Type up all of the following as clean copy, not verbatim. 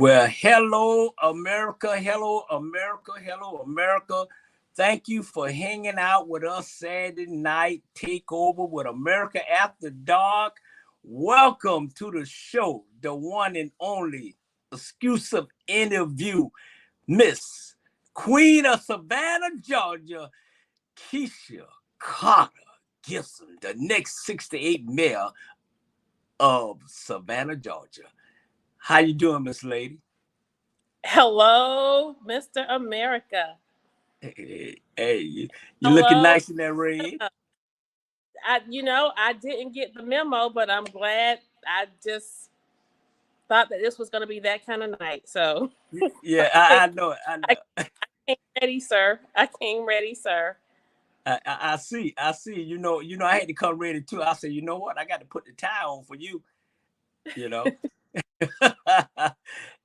Well, hello, America. Hello, America. Hello, America. Thank you for hanging out with us Saturday night takeover with America After Dark. Welcome to the show, the one and only exclusive interview, Miss Queen of Savannah, Georgia, Kesha Gison, the next 68 mayor of Savannah, Georgia. How you doing, Miss Lady? Hello, Mr. America. Hey, you looking Hello. nice in that red. I didn't get the memo, but I'm glad. I just thought that this was going to be that kind of night. So Yeah, I I know it. I I know. came ready, sir. I came ready, sir. I see. I see. I had to come ready too. I said, you know what? I got to put the tie on for you. You know.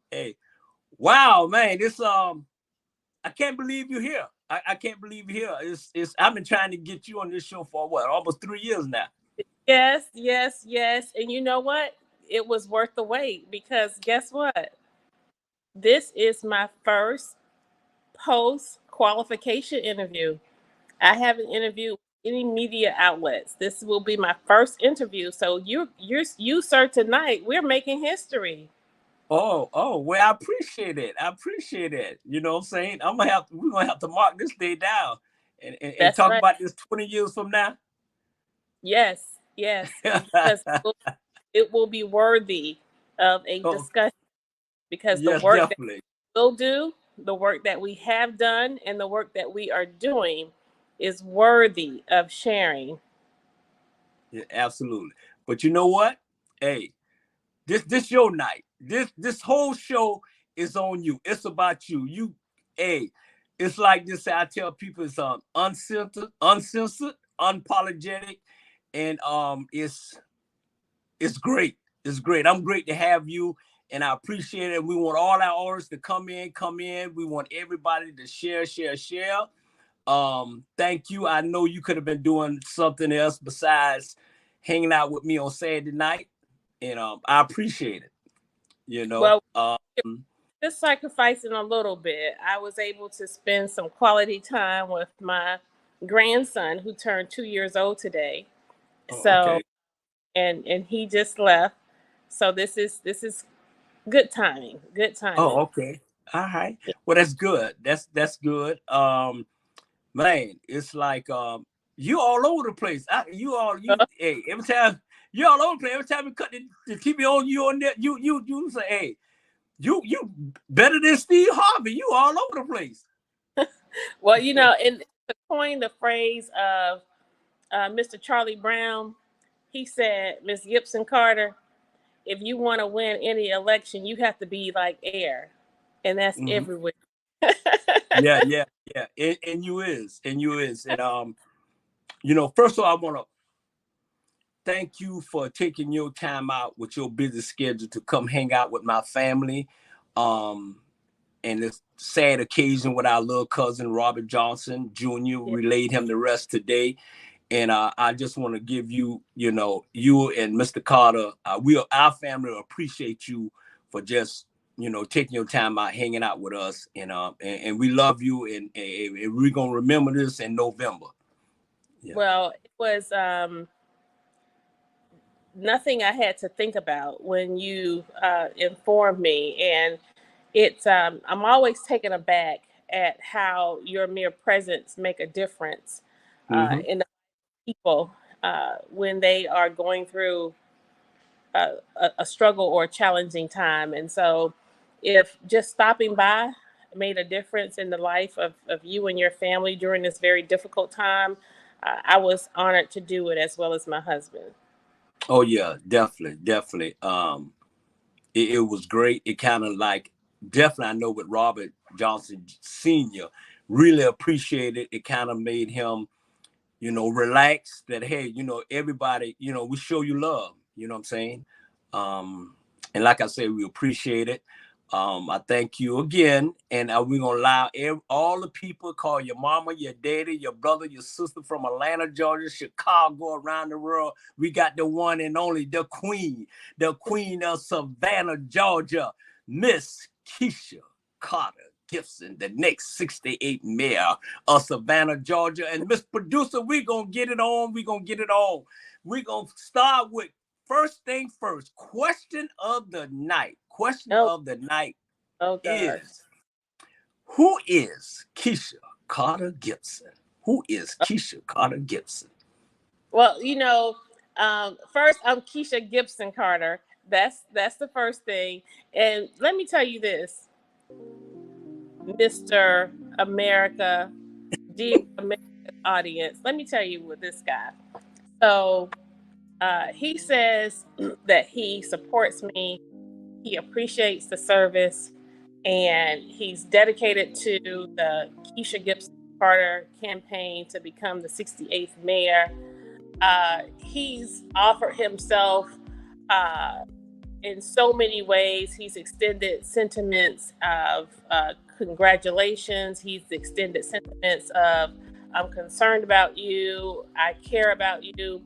Hey, wow, man, I can't believe you're here. I can't believe you're here. It's. I've been trying to get you on this show for what, almost 3 years now. Yes, yes, yes. And you know what? It was worth the wait because guess what? This is my first post qualification interview. I haven't interviewed any media outlets. This will be my first interview. So you sir tonight, we're making history. Oh, well, I appreciate it. I appreciate it. You know what I'm saying? We're gonna have to mark this day down and That's talk right. about this 20 years from now. Yes, yes. And because it will be worthy of a Oh, discussion because the yes, work that definitely. we'll do, the work that we have done, and the work that we are doing is worthy of sharing. Yeah, absolutely. But you know what? Hey, this your night. This whole show is on you. It's about you. Hey, it's like this. I tell people it's uncensored, unapologetic, and it's great. It's great. I'm great to have you, and I appreciate it. We want all our orders to come in. We want everybody to share. Thank you. I know you could have been doing something else besides hanging out with me on Saturday night, and I appreciate it. You know, Well, just sacrificing a little bit, I was able to spend some quality time with my grandson who turned 2 years old today. oh, So okay. and he just left. So this is good timing. Good Oh, timing. okay. All right. Well, that's good. That's good. Man, it's like you all over the place. Hey, every time you all over the place. Every time we cut the TV on, you on there. You say, hey, you better than Steve Harvey. You all over the place. Well, and to coin the phrase of Mr. Charlie Brown, he said, Miss Gibson Carter, if you want to win any election, you have to be like air, and that's Mhm. everywhere. Yeah. And you is, and first of all, I want to thank you for taking your time out with your busy schedule to come hang out with my family. Um, and this sad occasion with our little cousin Robert Johnson Jr. Yeah. We laid him to rest today. And I just want to give you, you and Mr. Carter, our family will appreciate you for just, taking your time out, hanging out with us. And we love you. And we're going to remember this in November. Yeah. Well, it was nothing I had to think about when you informed me, and it's I'm always taken aback at how your mere presence make a difference Mm-hmm. in the people when they are going through a struggle or a challenging time. And so, if just stopping by made a difference in the life of you and your family during this very difficult time, I was honored to do it as well as my husband. Oh, yeah, definitely. It was great. It kind of like, definitely, I know with Robert Johnson Sr., really appreciated it. Kind of made him, relax that, hey, everybody, we show you love, you know what I'm saying? Um, and like I said, we appreciate it. I thank you again. And we're going to allow all the people, call your mama, your daddy, your brother, your sister from Atlanta, Georgia, Chicago, around the world. We got the one and only, the queen of Savannah, Georgia, Miss Kesha Carter Gibson, the next 68th mayor of Savannah, Georgia. And Miss Producer, we're going to get it on. We're going to get it on. We're going to start with first thing first, question of the night. Question of the night is, who is Kesha Carter Gibson? Who is Kesha Carter Gibson? Well, first, I'm Kesha Gibson Carter. That's the first thing. And let me tell you this, Mr. America, dear American audience, let me tell you with this guy. So he says that he supports me, he appreciates the service, and he's dedicated to the Kesha Gibson Carter campaign to become the 68th mayor. He's offered himself in so many ways. He's extended sentiments of congratulations. He's extended sentiments of, I'm concerned about you, I care about you.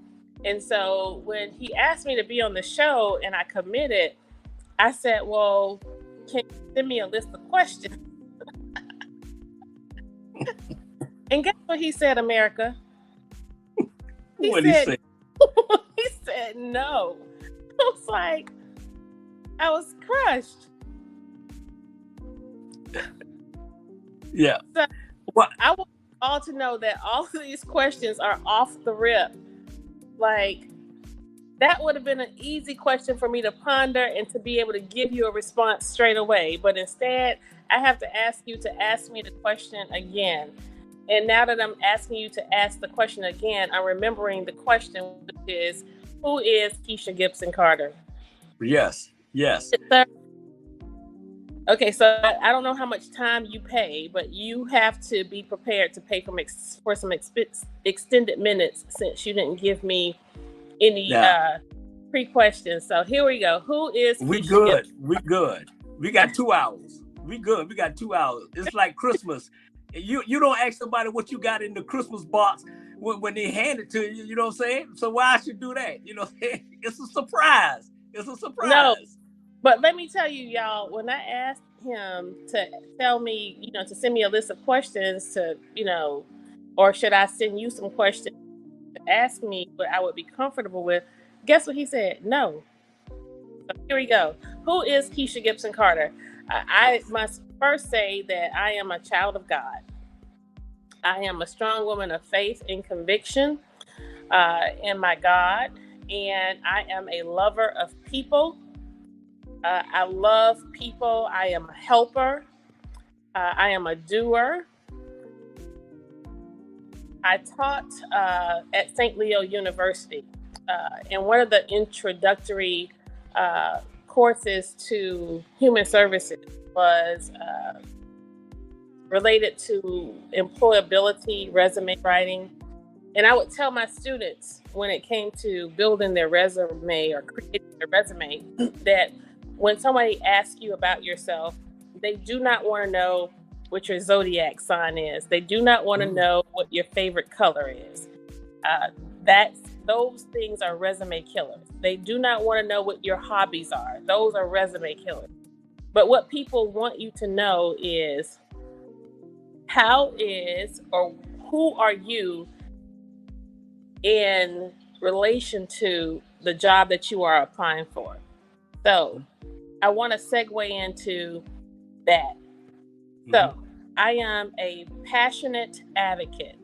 And so when he asked me to be on the show and I committed, I said, well, can you send me a list of questions? And guess what he said, America? What did he say? He said no. I was like, I was crushed. Yeah. So I want all to know that all of these questions are off the rip. Like, that would have been an easy question for me to ponder and to be able to give you a response straight away. But instead, I have to ask you to ask me the question again. And now that I'm asking you to ask the question again, I'm remembering the question, which is, who is Kesha Gibson Carter? Yes. Okay, so I don't know how much time you pay, but you have to be prepared to pay for some extended minutes, since you didn't give me any pre-questions. So here we go. Who is Kesha Gibson? We good. We got 2 hours. We good. We got 2 hours. It's like Christmas. You don't ask somebody what you got in the Christmas box when they hand it to you. You know what I'm saying? So why I should do that? You know what I'm saying? It's a surprise. No, but let me tell you, y'all, when I asked him to tell me, to send me a list of questions to, or should I send you some questions to ask me what I would be comfortable with, guess what he said? No. So here we go. Who is Kesha Gibson Carter? I must first say that I am a child of God. I am a strong woman of faith and conviction in my God, and I am a lover of people. I love people. I am a helper. I am a doer. I taught at St. Leo University, and one of the introductory courses to human services was related to employability, resume writing. And I would tell my students, when it came to building their resume or creating their resume, that when somebody asks you about yourself, they do not want to know what your zodiac sign is. They do not want to know what your favorite color is. Those things are resume killers. They do not want to know what your hobbies are. Those are resume killers. But what people want you to know is, who are you in relation to the job that you are applying for? So I want to segue into that. So I am a passionate advocate.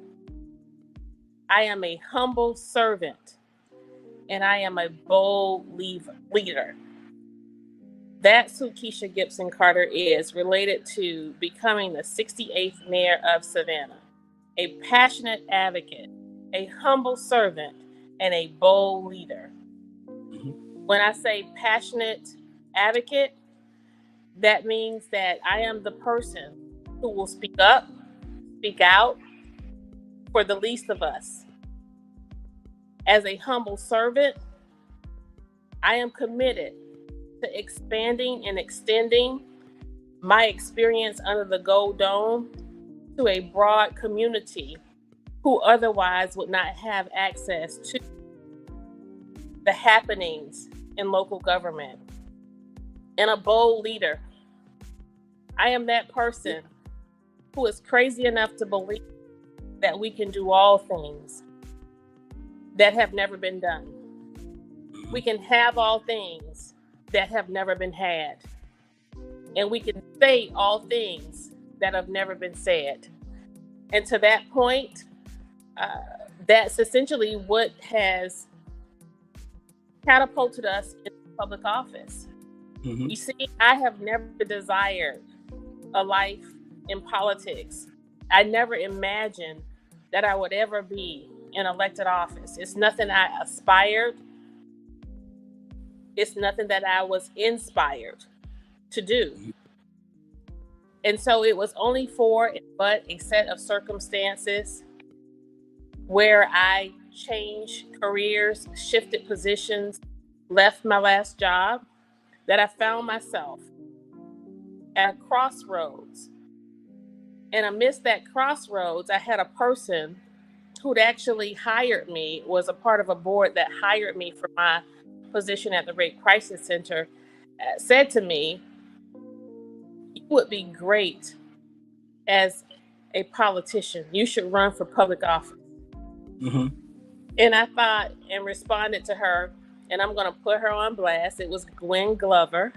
I am a humble servant, and I am a bold leader. That's who Kesha Gibson Carter is, related to becoming the 68th mayor of Savannah. A passionate advocate, a humble servant, and a bold leader. When I say passionate advocate, that means that I am the person who will speak up, speak out for the least of us. As a humble servant, I am committed to expanding and extending my experience under the Gold Dome to a broad community who otherwise would not have access to the happenings in local government. and a bold leader. I am that person who is crazy enough to believe that we can do all things that have never been done. We can have all things that have never been had. And we can say all things that have never been said. And to that point, that's essentially what has catapulted us into public office. Mm-hmm. You see, I have never desired a life in politics. I never imagined that I would ever be in elected office. It's nothing I aspired. It's nothing that I was inspired to do. And so it was only for but a set of circumstances where I changed careers, shifted positions, left my last job, that I found myself at a crossroads. And amidst that crossroads, I had a person who'd actually hired me, was a part of a board that hired me for my position at the Rape Crisis Center, said to me, "You would be great as a politician. You should run for public office." Mm-hmm. And I thought and responded to her, and I'm going to put her on blast. It was Gwen Glover.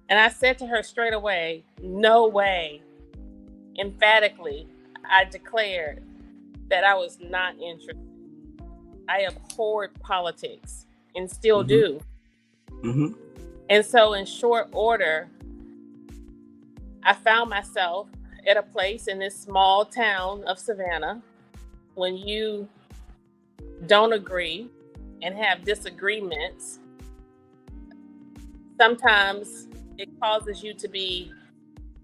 And I said to her straight away, "No way." Emphatically, I declared that I was not interested. I abhorred politics and still do. Mm-hmm. And so in short order, I found myself at a place in this small town of Savannah. When you don't agree and have disagreements, sometimes it causes you to be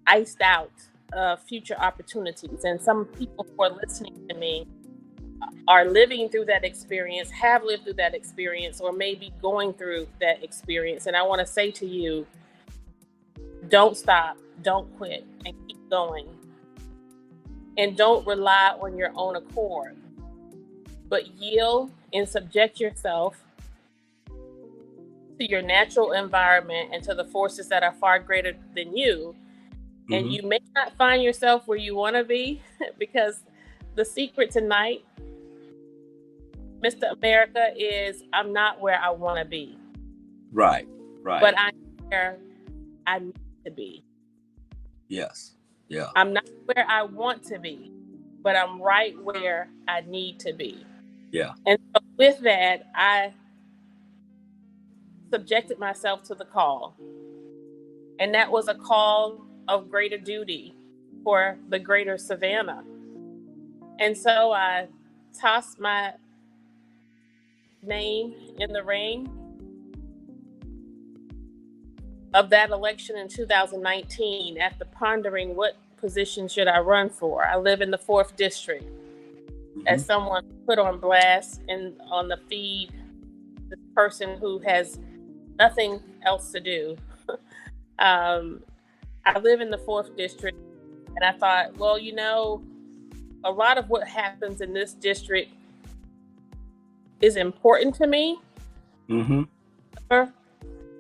iced out of future opportunities. And some people who are listening to me are living through that experience, have lived through that experience, or maybe going through that experience. And I want to say to you, don't stop, don't quit, and keep going. And don't rely on your own accord, but yield and subject yourself to your natural environment and to the forces that are far greater than you. And you may not find yourself where you want to be, because the secret tonight, Mr. America, is I'm not where I want to be. Right. But I'm where I need to be. Yes. Yeah. I'm not where I want to be, but I'm right where I need to be. Yeah. And so with that, I subjected myself to the call. And that was a call of greater duty for the greater Savannah. And so I tossed my name in the ring of that election in 2019 after pondering what position should I run for. I live in the 4th district. As someone put on blast and on the feed, this person who has nothing else to do. I live in the 4th district, and I thought, well, you know, a lot of what happens in this district is important to me.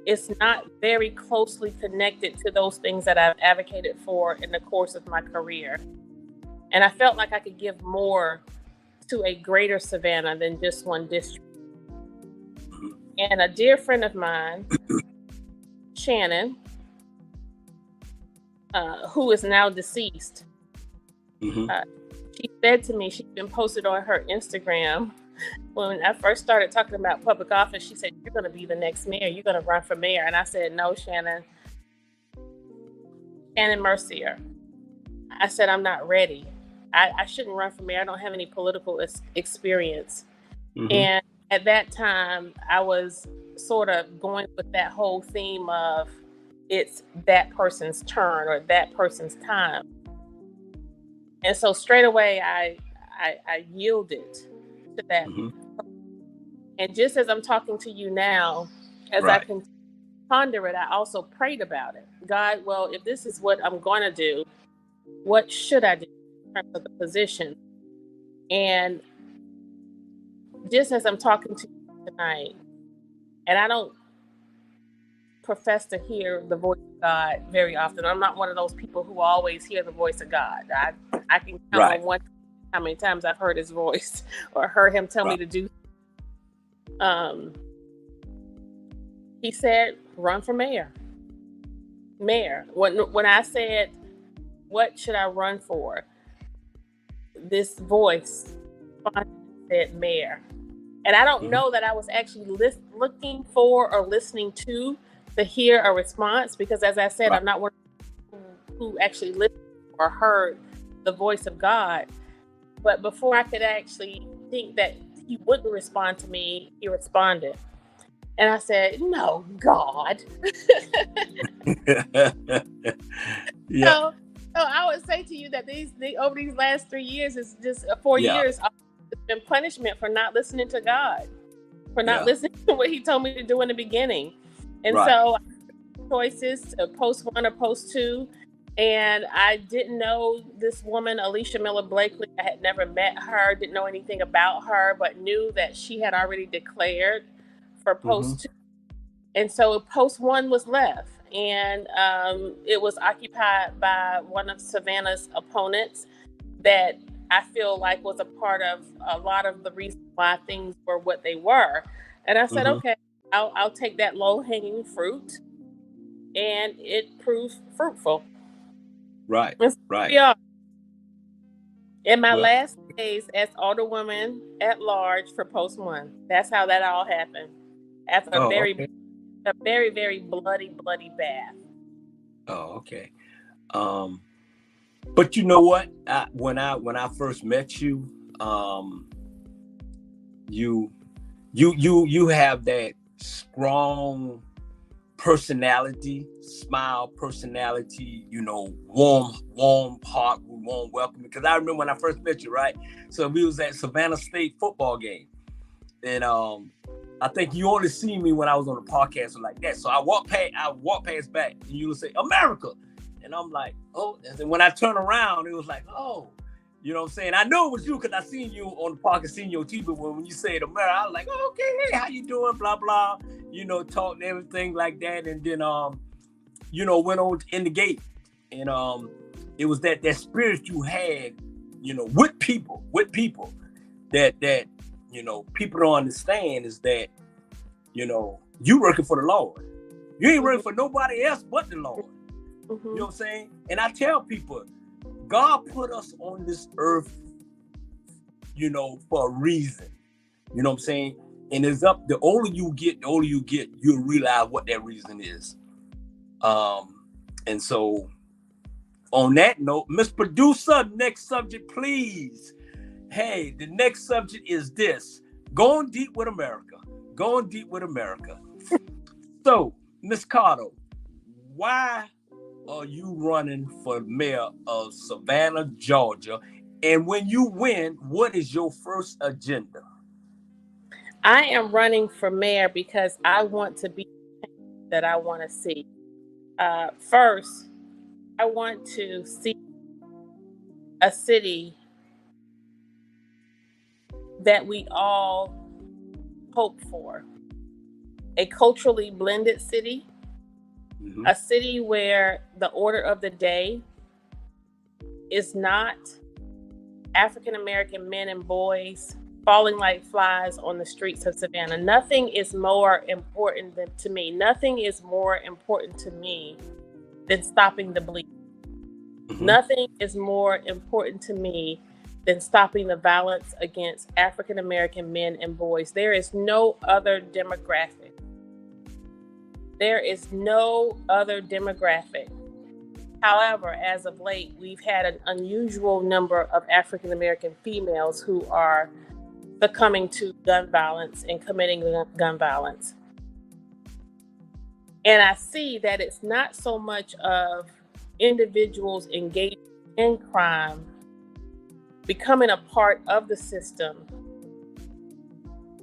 It's not very closely connected to those things that I've advocated for in the course of my career. And I felt like I could give more to a greater Savannah than just one district. And a dear friend of mine, Shannon, who is now deceased, she said to me, she'd been posted on her Instagram. When I first started talking about public office, she said, "You're going to be the next mayor. You're going to run for mayor." And I said, "No, Shannon Mercier." I said, "I'm not ready. I shouldn't run for mayor. I don't have any political experience." And at that time, I was sort of going with that whole theme of it's that person's turn or that person's time. And so straight away, I yielded to that. And just as I'm talking to you now, as I can ponder it, I also prayed about it. God, well, if this is what I'm going to do, what should I do in terms of the position? And just as I'm talking to you tonight, and I don't profess to hear the voice of God very often. I'm not one of those people who always hear the voice of God. I can count Right. on one how many times I've heard his voice or heard him tell me to do. He said, "Run for mayor." Mayor. When I said, "What should I run for?" This voice said, "Mayor." And I don't know that I was actually looking for or listening to hear a response, because, as I said, I'm not one who actually listened or heard the voice of God. But before I could actually think that he wouldn't respond to me, he responded. And I said, "No, God." Yeah. So I would say to you that over these last 3 years, it's just 4 Yeah. years, it's been punishment for not listening to God, for not Yeah. listening to what he told me to do in the beginning. And Right. so choices to post 1 or post 2. And I didn't know this woman, Alicia Miller Blakely. I had never met her, didn't know anything about her, but knew that she had already declared for post 2. And so post 1 was left. And it was occupied by one of Savannah's opponents that I feel like was a part of a lot of the reason why things were what they were. And I said, okay, I'll take that low-hanging fruit. And it proved fruitful. Right. And so Right. we are. In my Well, last days as Alderwoman at large for post 1. That's how that all happened. After a okay. very, very bloody bath. Oh, okay. But you know what? When I first met you, you have that strong personality, smile personality, warm heart, warm welcome. Because I remember when I first met you, right? So we was at Savannah State football game. And I think you only see me when I was on the podcast or like that. So I walk past back, and you would say, "America." And I'm like, "Oh." And then when I turn around, it was like, "Oh." You know what I'm saying? I know it was you because I seen you on the podcast, seen your TV, but when you said America, I was like, "Oh, okay, hey, how you doing?" Blah, blah. Talk and everything like that. And then, went on in the gate. And it was that spirit you had, with people that people don't understand is that, you working for the Lord. You ain't working for nobody else but the Lord. You know what I'm saying? And I tell people, God put us on this earth, for a reason. You know what I'm saying? And it's up, the older you get, you'll realize what that reason is. And so on that note, Miss Producer, next subject, please. Hey, the next subject is this: going deep with America. Going deep with America. So, Miss Carter, why are you running for mayor of Savannah, Georgia? And when you win, what is your first agenda? I am running for mayor because I want to be that I want to see. First, I want to see a city that we all hope for. A culturally blended city, a city where the order of the day is not African American men and boys falling like flies on the streets of Savannah. Nothing is more important to me. Nothing is more important to me than stopping the bleeding. Nothing is more important to me than stopping the violence against African American men and boys. There is no other demographic. There is no other demographic. However, as of late, we've had an unusual number of African American females who are succumbing to gun violence and committing gun violence. And I see that it's not so much of individuals engaged in crime becoming a part of the system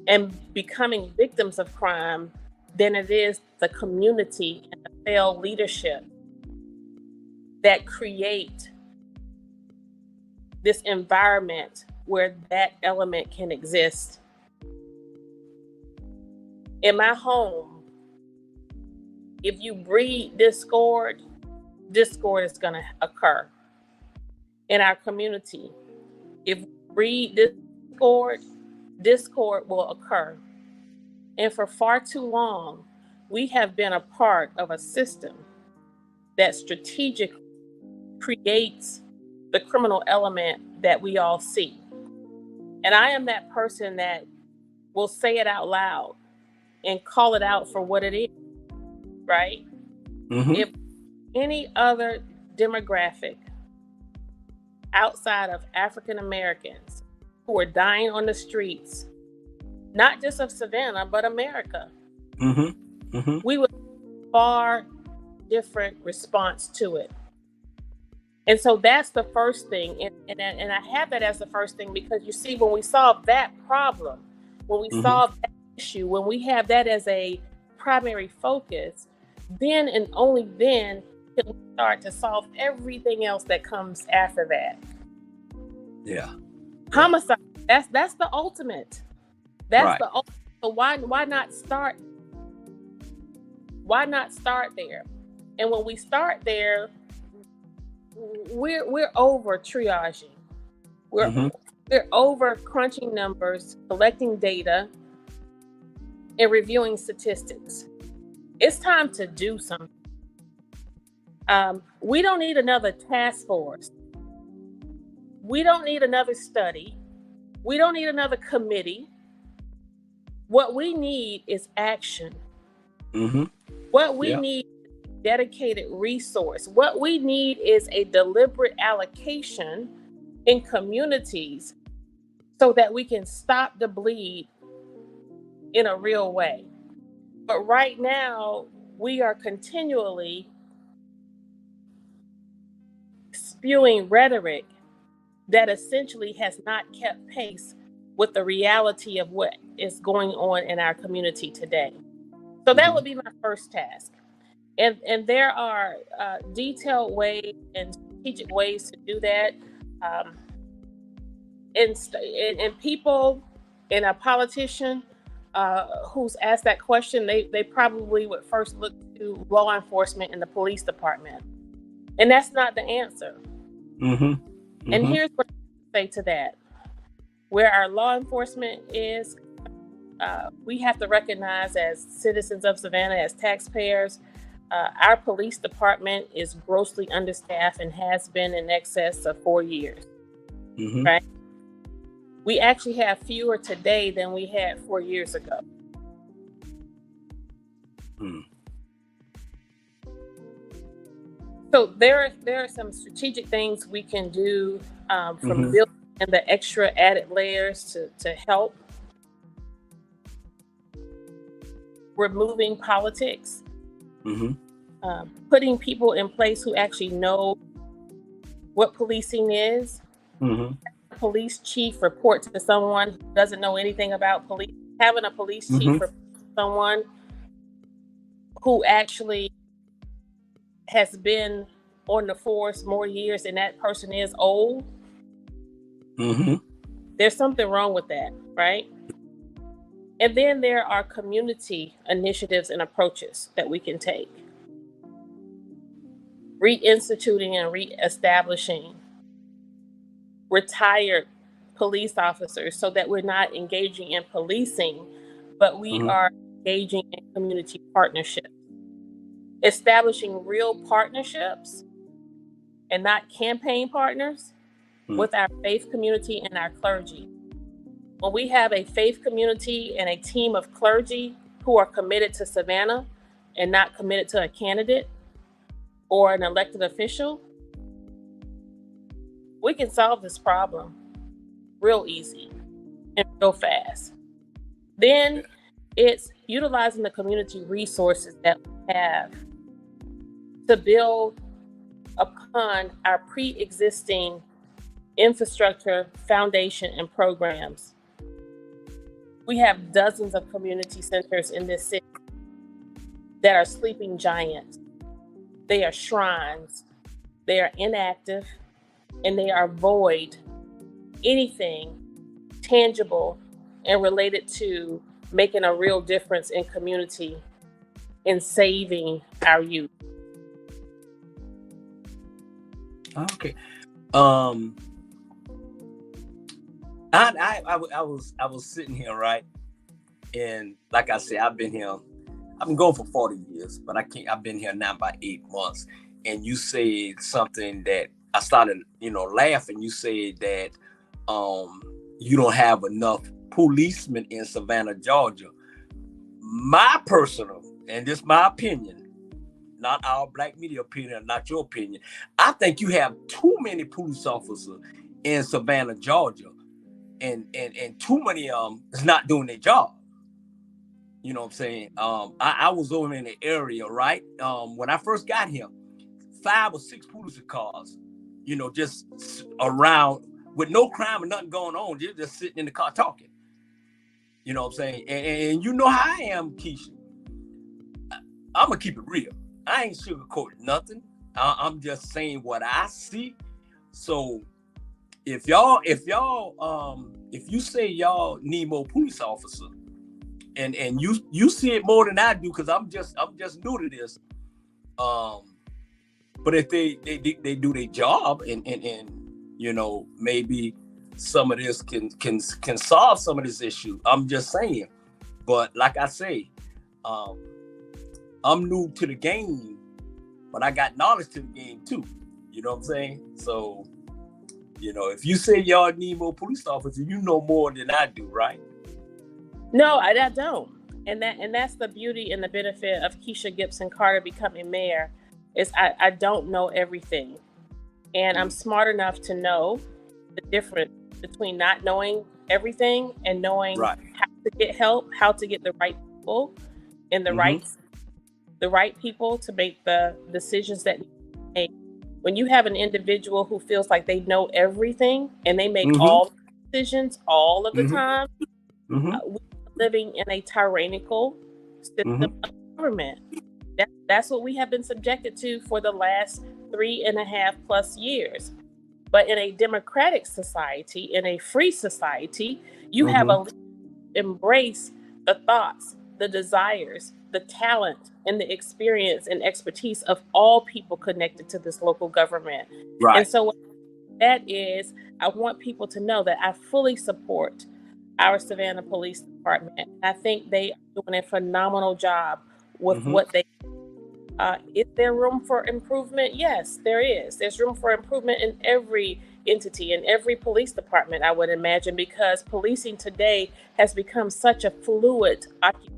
and becoming victims of crime than it is the community and the failed leadership that create this environment where that element can exist. In my home, If you breed discord, discord is going to occur in our community. If we breed discord, discord will occur. And for far too long, we have been a part of a system that strategically creates the criminal element that we all see. And I am that person that will say it out loud and call it out for what it is, right? Mm-hmm. If any other demographic outside of African Americans who are dying on the streets, not just of Savannah, but America, Mm-hmm. Mm-hmm. we would have a far different response to it. And so that's the first thing. And I have that as the first thing because you see, when we solve that problem, when we solve that issue, when we have that as a primary focus, then and only then can we start to solve everything else that comes after that. Yeah. Homicide, that's the ultimate. That's Right. the ultimate. So why not start? Why not start there? And when we start there, we're over triaging. We're over crunching numbers, collecting data, and reviewing statistics. It's time to do something. We don't need another task force. We don't need another study. We don't need another committee. What we need is action. Mm-hmm. What we need is dedicated resource. What we need is a deliberate allocation in communities so that we can stop the bleed in a real way. But right now, we are continually spewing rhetoric that essentially has not kept pace with the reality of what is going on in our community today. So that would be my first task. And there are detailed ways and strategic ways to do that. And people and a politician who's asked that question, they probably would first look to law enforcement and the police department. And that's not the answer. And here's what I say to that. Where our law enforcement is, we have to recognize as citizens of Savannah, as taxpayers, our police department is grossly understaffed and has been in excess of 4 years. Right? We actually have fewer today than we had 4 years ago. So there are some strategic things we can do from building in the extra added layers to help. Removing politics, putting people in place who actually know what policing is. Police chief report to someone who doesn't know anything about police. Having a police chief report to someone who actually has been on the force more years and that person is old. There's something wrong with that, right? And then there are community initiatives and approaches that we can take. Reinstituting and reestablishing retired police officers so that we're not engaging in policing, but we are engaging in community partnerships. Establishing real partnerships and not campaign partners with our faith community and our clergy. When we have a faith community and a team of clergy who are committed to Savannah and not committed to a candidate or an elected official, we can solve this problem real easy and real fast. Then it's utilizing the community resources that we have to build upon our pre-existing infrastructure, foundation, and programs. We have dozens of community centers in this city that are sleeping giants. They are shrines, they are inactive, and they are void anything tangible and related to making a real difference in community in saving our youth. Okay. I was sitting here, right, and like I said, I've been going for 40 years, but I've been here now about 8 months. And you said something that I started, laughing. You said that you don't have enough policemen in Savannah, Georgia. My personal, and this is my opinion, not our black media opinion, not your opinion. I think you have too many police officers in Savannah, Georgia, and too many of them is not doing their job. You know what I'm saying? I was over in the area, right? When I first got here, 5 or 6 police cars, just around with no crime and nothing going on, just sitting in the car talking. You know what I'm saying? And you know how I am, Kesha. I'm gonna keep it real. I ain't sugarcoating nothing. I'm just saying what I see. So if you say y'all need more police officers, and you see it more than I do, because I'm just new to this. But if they do their job, and maybe some of this can solve some of this issue. I'm just saying. But like I say, I'm new to the game, but I got knowledge to the game too. You know what I'm saying? So, if you say y'all need more police officers, you know more than I do, right? No, I don't. And that's the beauty and the benefit of Kesha Gison Carter becoming mayor, is I don't know everything. And I'm smart enough to know the difference between not knowing everything and knowing how to get help, how to get the right people in the right people to make the decisions that need to be made. When you have an individual who feels like they know everything and they make all decisions all of the time, we're living in a tyrannical system of government. That's what we have been subjected to for the last 3.5+ years. But in a democratic society, in a free society, you have a embrace the thoughts, the desires, the talent, and the experience and expertise of all people connected to this local government. Right. And so what that is, I want people to know that I fully support our Savannah Police Department. I think they are doing a phenomenal job with what they do. Is there room for improvement? Yes, there is. There's room for improvement in every entity, in every police department, I would imagine, because policing today has become such a fluid occupation.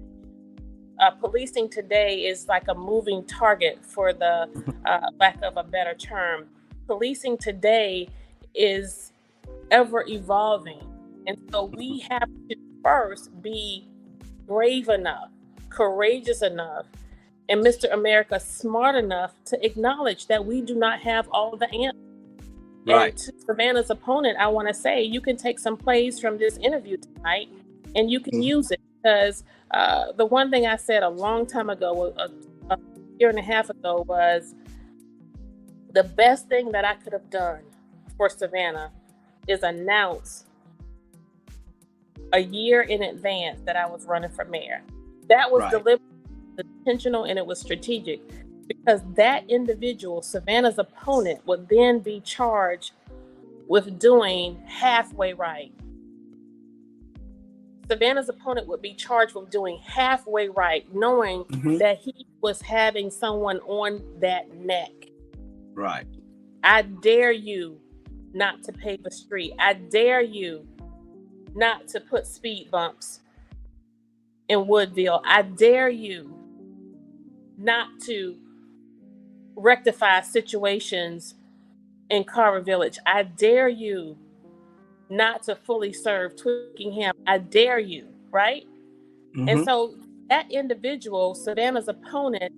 Policing today is like a moving target, for the lack of a better term. Policing today is ever evolving. And so we have to first be brave enough, courageous enough, and Mr. America smart enough to acknowledge that we do not have all the answers. Right. And to Savannah's opponent, I want to say, you can take some plays from this interview tonight and you can use it, because the one thing I said a long time ago, a year and a half ago, was the best thing that I could have done for Savannah is announce a year in advance that I was running for mayor. That was deliberate, intentional, and it was strategic, because that individual, Savannah's opponent, would then be charged with doing halfway right. Savannah's opponent would be charged with doing halfway right, knowing that he was having someone on that neck. Right. I dare you not to pave a street. I dare you not to put speed bumps in Woodville. I dare you not to rectify situations in Carver Village. I dare you not to fully serve Twickenham. I dare you, right? And so that individual, Savannah's opponent,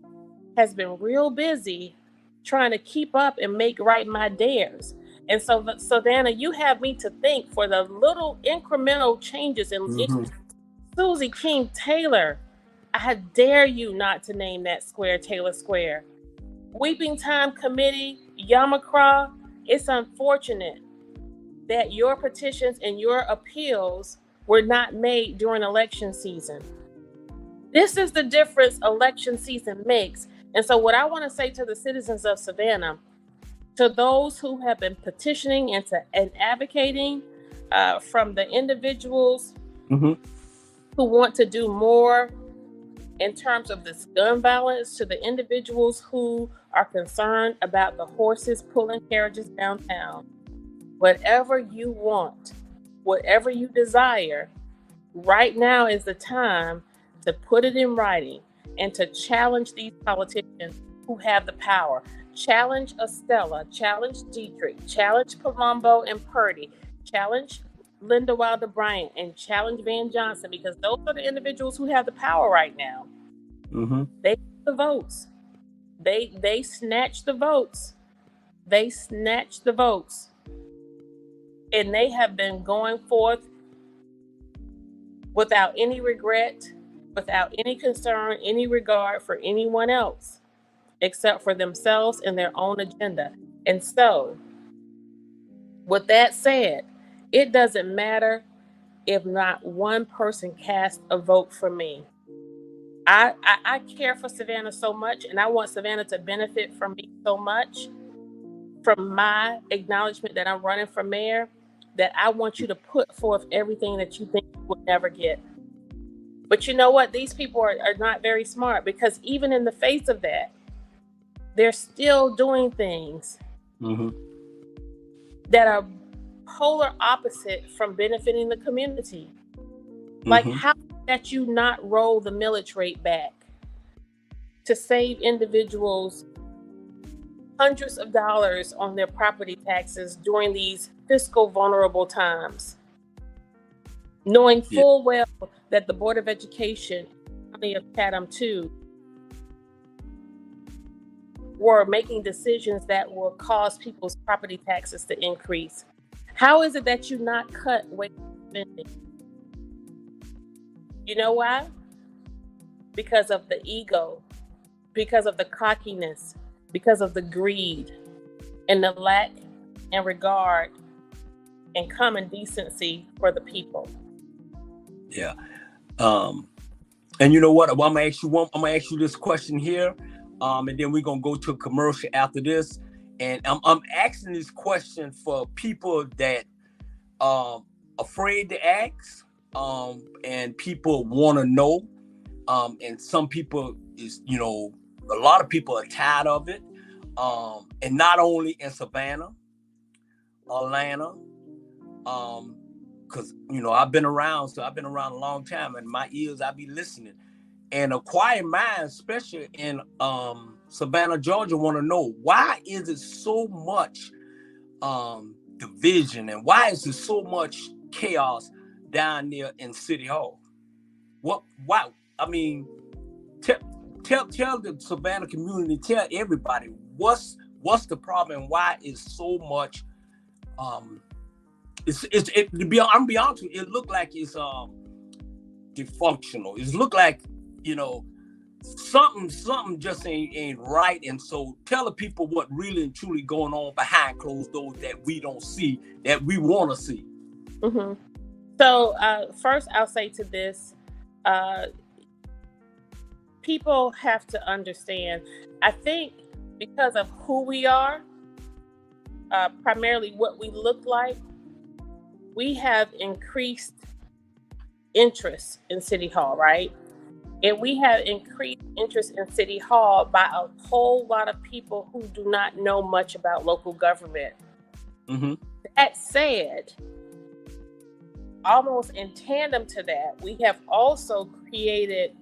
has been real busy trying to keep up and make right my dares. And so, Savannah, you have me to think for the little incremental changes in Susie King Taylor. I dare you not to name that square Taylor Square. Weeping Time Committee, Yamakra, it's unfortunate that your petitions and your appeals were not made during election season. This is the difference election season makes. And so what I want to say to the citizens of Savannah, to those who have been petitioning and advocating, from the individuals Mm-hmm. who want to do more in terms of this gun violence, to the individuals who are concerned about the horses pulling carriages downtown, whatever you want, whatever you desire, right now is the time to put it in writing and to challenge these politicians who have the power. Challenge Estella, challenge Dietrich, challenge Palumbo and Purdy, challenge Linda Wilder Bryant, and challenge Van Johnson, because those are the individuals who have the power right now. Mm-hmm. They have the votes. They snatch the votes. They snatch the votes. And they have been going forth without any regret, without any concern, any regard for anyone else, except for themselves and their own agenda. And so, with that said, it doesn't matter if not one person casts a vote for me. I care for Savannah so much, and I want Savannah to benefit from me so much, from my acknowledgement that I'm running for mayor, that I want you to put forth everything that you think you will never get. But you know what? These people are not very smart, because even in the face of that, they're still doing things Mm-hmm. that are polar opposite from benefiting the community. Like, Mm-hmm. how that you not roll the millage rate back to save individuals hundreds of dollars on their property taxes during these fiscal vulnerable times, knowing Yeah. full well that the Board of Education, County of Chatham too, were making decisions that will cause people's property taxes to increase. How is it that you not cut wage spending? You know why? Because of the ego, because of the cockiness, because of the greed, and the lack and regard and common decency for the people. Yeah. And you know what? Well, I'm gonna ask you this question here, and then we're gonna go to a commercial after this. And I'm asking this question for people that afraid to ask, and people want to know, and some people is, a lot of people are tired of it, and not only in Savannah, Atlanta, because I've been around, a long time, and my ears, I be listening, and a quiet mind, especially in Savannah, Georgia, want to know, why is it so much division, and why is there so much chaos down there in City Hall? Why? I mean, tell the Savannah community, tell everybody what's the problem, and why is so much I'm be honest with you, it look like it's dysfunctional. It look like, something just ain't right. And so tell the people what really and truly going on behind closed doors that we don't see, that we want to see. Mm-hmm. So first, I'll say to this, people have to understand, I think, because of who we are, primarily what we look like, we have increased interest in City Hall, right? And we have increased interest in City Hall by a whole lot of people who do not know much about local government. Mm-hmm. That said, almost in tandem to that, we have also created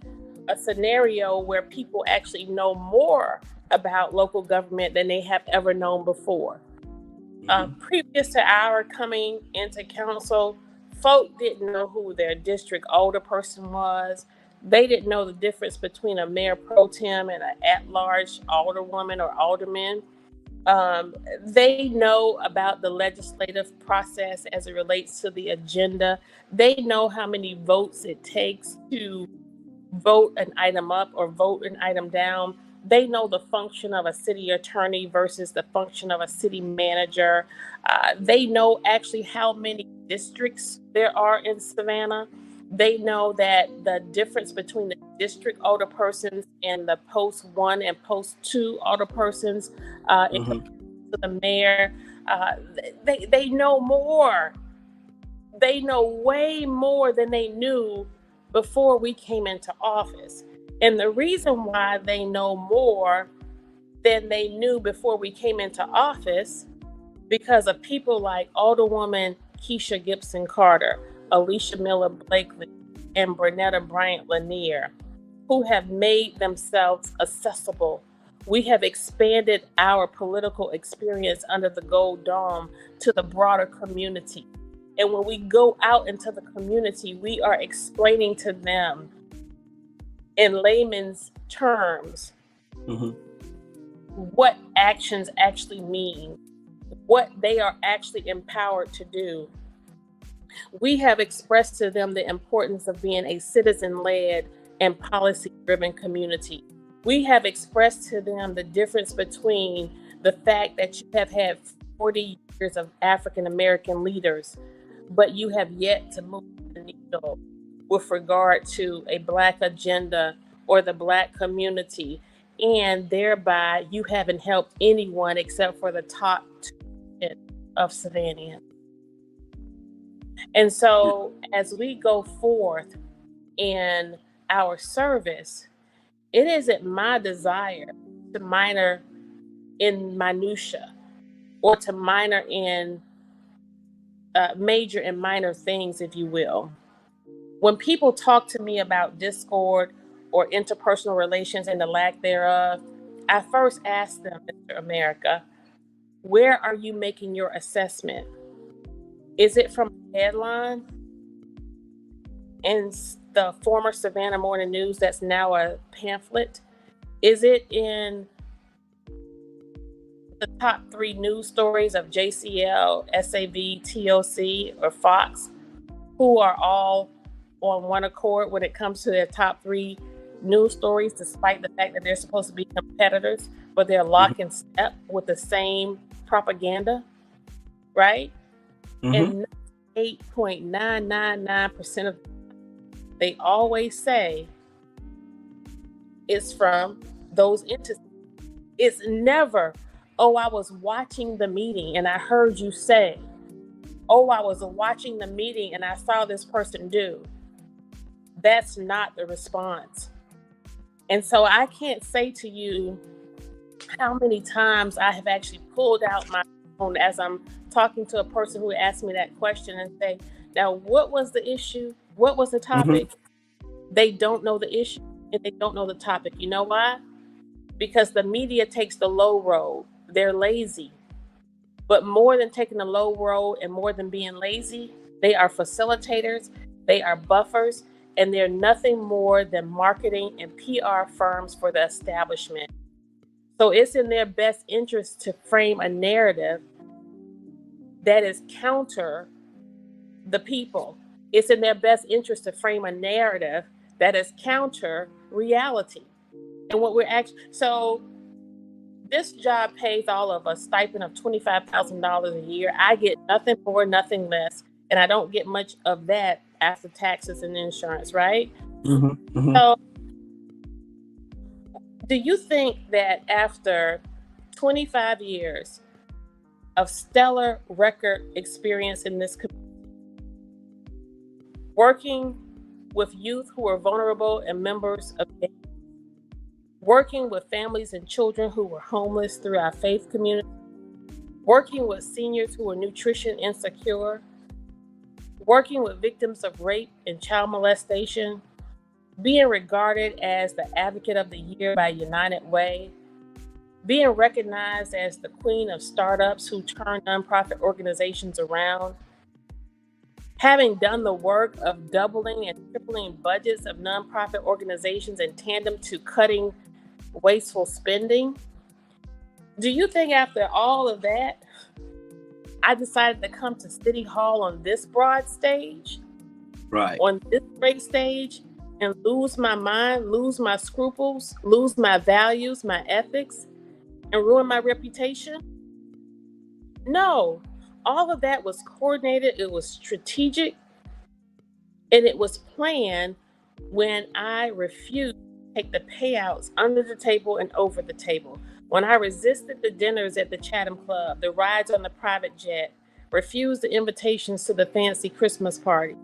a scenario where people actually know more about local government than they have ever known before. Previous to our coming into council, folk didn't know who their district older person was. They didn't know the difference between a mayor pro tem and an at-large alderwoman or alderman. They know about the legislative process as it relates to the agenda. They know how many votes it takes to vote an item up or vote an item down. They know the function of a city attorney versus the function of a city manager. They know actually how many districts there are in Savannah. They know that the difference between the district alderpersons and the post 1 and post 2 alderpersons in comparison to the mayor. They know more. They know way more than they knew before we came into office. And the reason why they know more than they knew before we came into office, because of people like Alderwoman Kesha Gison Carter, Alicia Miller Blakely, and Bernetta Bryant Lanier, who have made themselves accessible. We have expanded our political experience under the Gold Dome to the broader community. And when we go out into the community, we are explaining to them in layman's terms what actions actually mean, what they are actually empowered to do. We have expressed to them the importance of being a citizen-led and policy-driven community. We have expressed to them the difference between the fact that you have had 40 years of African-American leaders, but you have yet to move the needle with regard to a Black agenda or the Black community. And thereby, you haven't helped anyone except for the top 2% of Savannah. And so as we go forth in our service, it isn't my desire to minor in minutia or to minor in major and minor things, if you will. When people talk to me about discord or interpersonal relations and the lack thereof, I first ask them, Mr. America, where are you making your assessment? Is it from a headline in the former Savannah Morning News that's now a pamphlet? Is it in the top 3 news stories of JCL, SAV, TOC, or Fox, who are all on one accord when it comes to their top 3 news stories, despite the fact that they're supposed to be competitors, but they're lock in step with the same propaganda, right? And 8.999% of they always say is from those entities. It's never, oh, I was watching the meeting and I heard you say, oh, I was watching the meeting and I saw this person do. That's not the response. And so I can't say to you how many times I have actually pulled out my phone as I'm talking to a person who asked me that question and say, now, what was the issue? What was the topic? They don't know the issue and they don't know the topic. You know why? Because the media takes the low road. They're lazy. But more than taking the low road and more than being lazy, they are facilitators, they are buffers, and they're nothing more than marketing and PR firms for the establishment. So it's in their best interest to frame a narrative that is counter the people. It's in their best interest to frame a narrative that is counter reality. And what we're actually, so this job pays all of us a stipend of $25,000 a year. I get nothing more, nothing less. And I don't get much of that after taxes and insurance, right? So do you think that after 25 years of stellar record experience in this community, working with youth who are vulnerable and members of gangs, working with families and children who were homeless through our faith community, working with seniors who are nutrition insecure, working with victims of rape and child molestation, being regarded as the Advocate of the Year by United Way, being recognized as the queen of startups who turn nonprofit organizations around, having done the work of doubling and tripling budgets of nonprofit organizations in tandem to cutting wasteful spending. Do you think after all of that, I decided to come to City Hall on this broad stage, on this great stage, and lose my mind, lose my scruples, lose my values, my ethics, and ruin my reputation? No, all of that was coordinated, it was strategic, and it was planned when I refused to take the payouts under the table and over the table, when I resisted the dinners at the Chatham Club, the rides on the private jet, refused the invitations to the fancy Christmas party.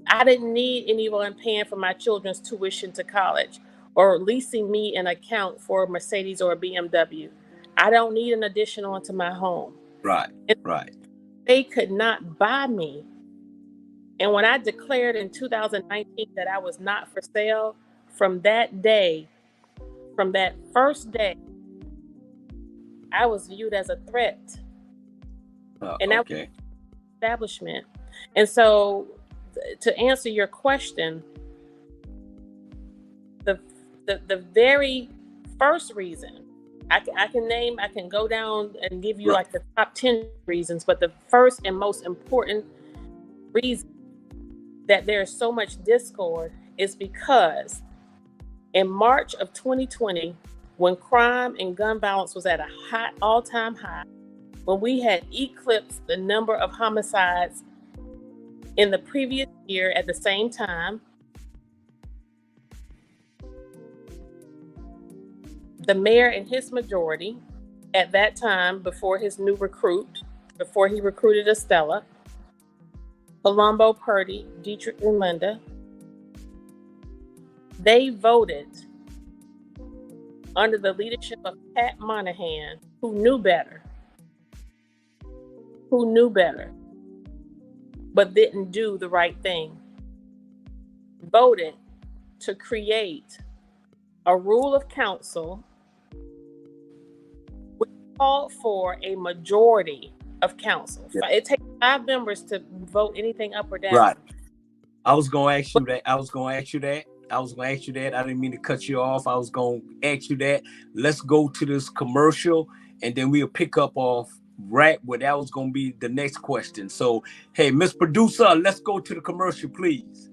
I didn't need anyone paying for my children's tuition to college or leasing me an account for a Mercedes or a BMW. I don't need an addition onto my home. Right, And right. they could not buy me. And when I declared in 2019 that I was not for sale, from that day, from that first day, I was viewed as a threat. And that was Okay. establishment. And so, to answer your question, the very first reason I can go down and give you Right. like the top 10 reasons, but the first and most important reason that there is so much discord is because in March of 2020, when crime and gun violence was at a high, all-time high, when we had eclipsed the number of homicides in the previous year at the same time, the mayor and his majority at that time, before he recruited Estella, Palumbo, Purdy, Dietrich, and Linda, they voted under the leadership of Pat Monahan, who knew better, but didn't do the right thing, voted to create a rule of council which called for a majority of council. Yeah. It takes 5 members to vote anything up or down. Right. I was going to ask you that. I didn't mean to cut you off. I was going to ask you that. Let's go to this commercial, and then we'll pick up off right where that was going to be the next question. So, hey, Miss Producer, let's go to the commercial, please.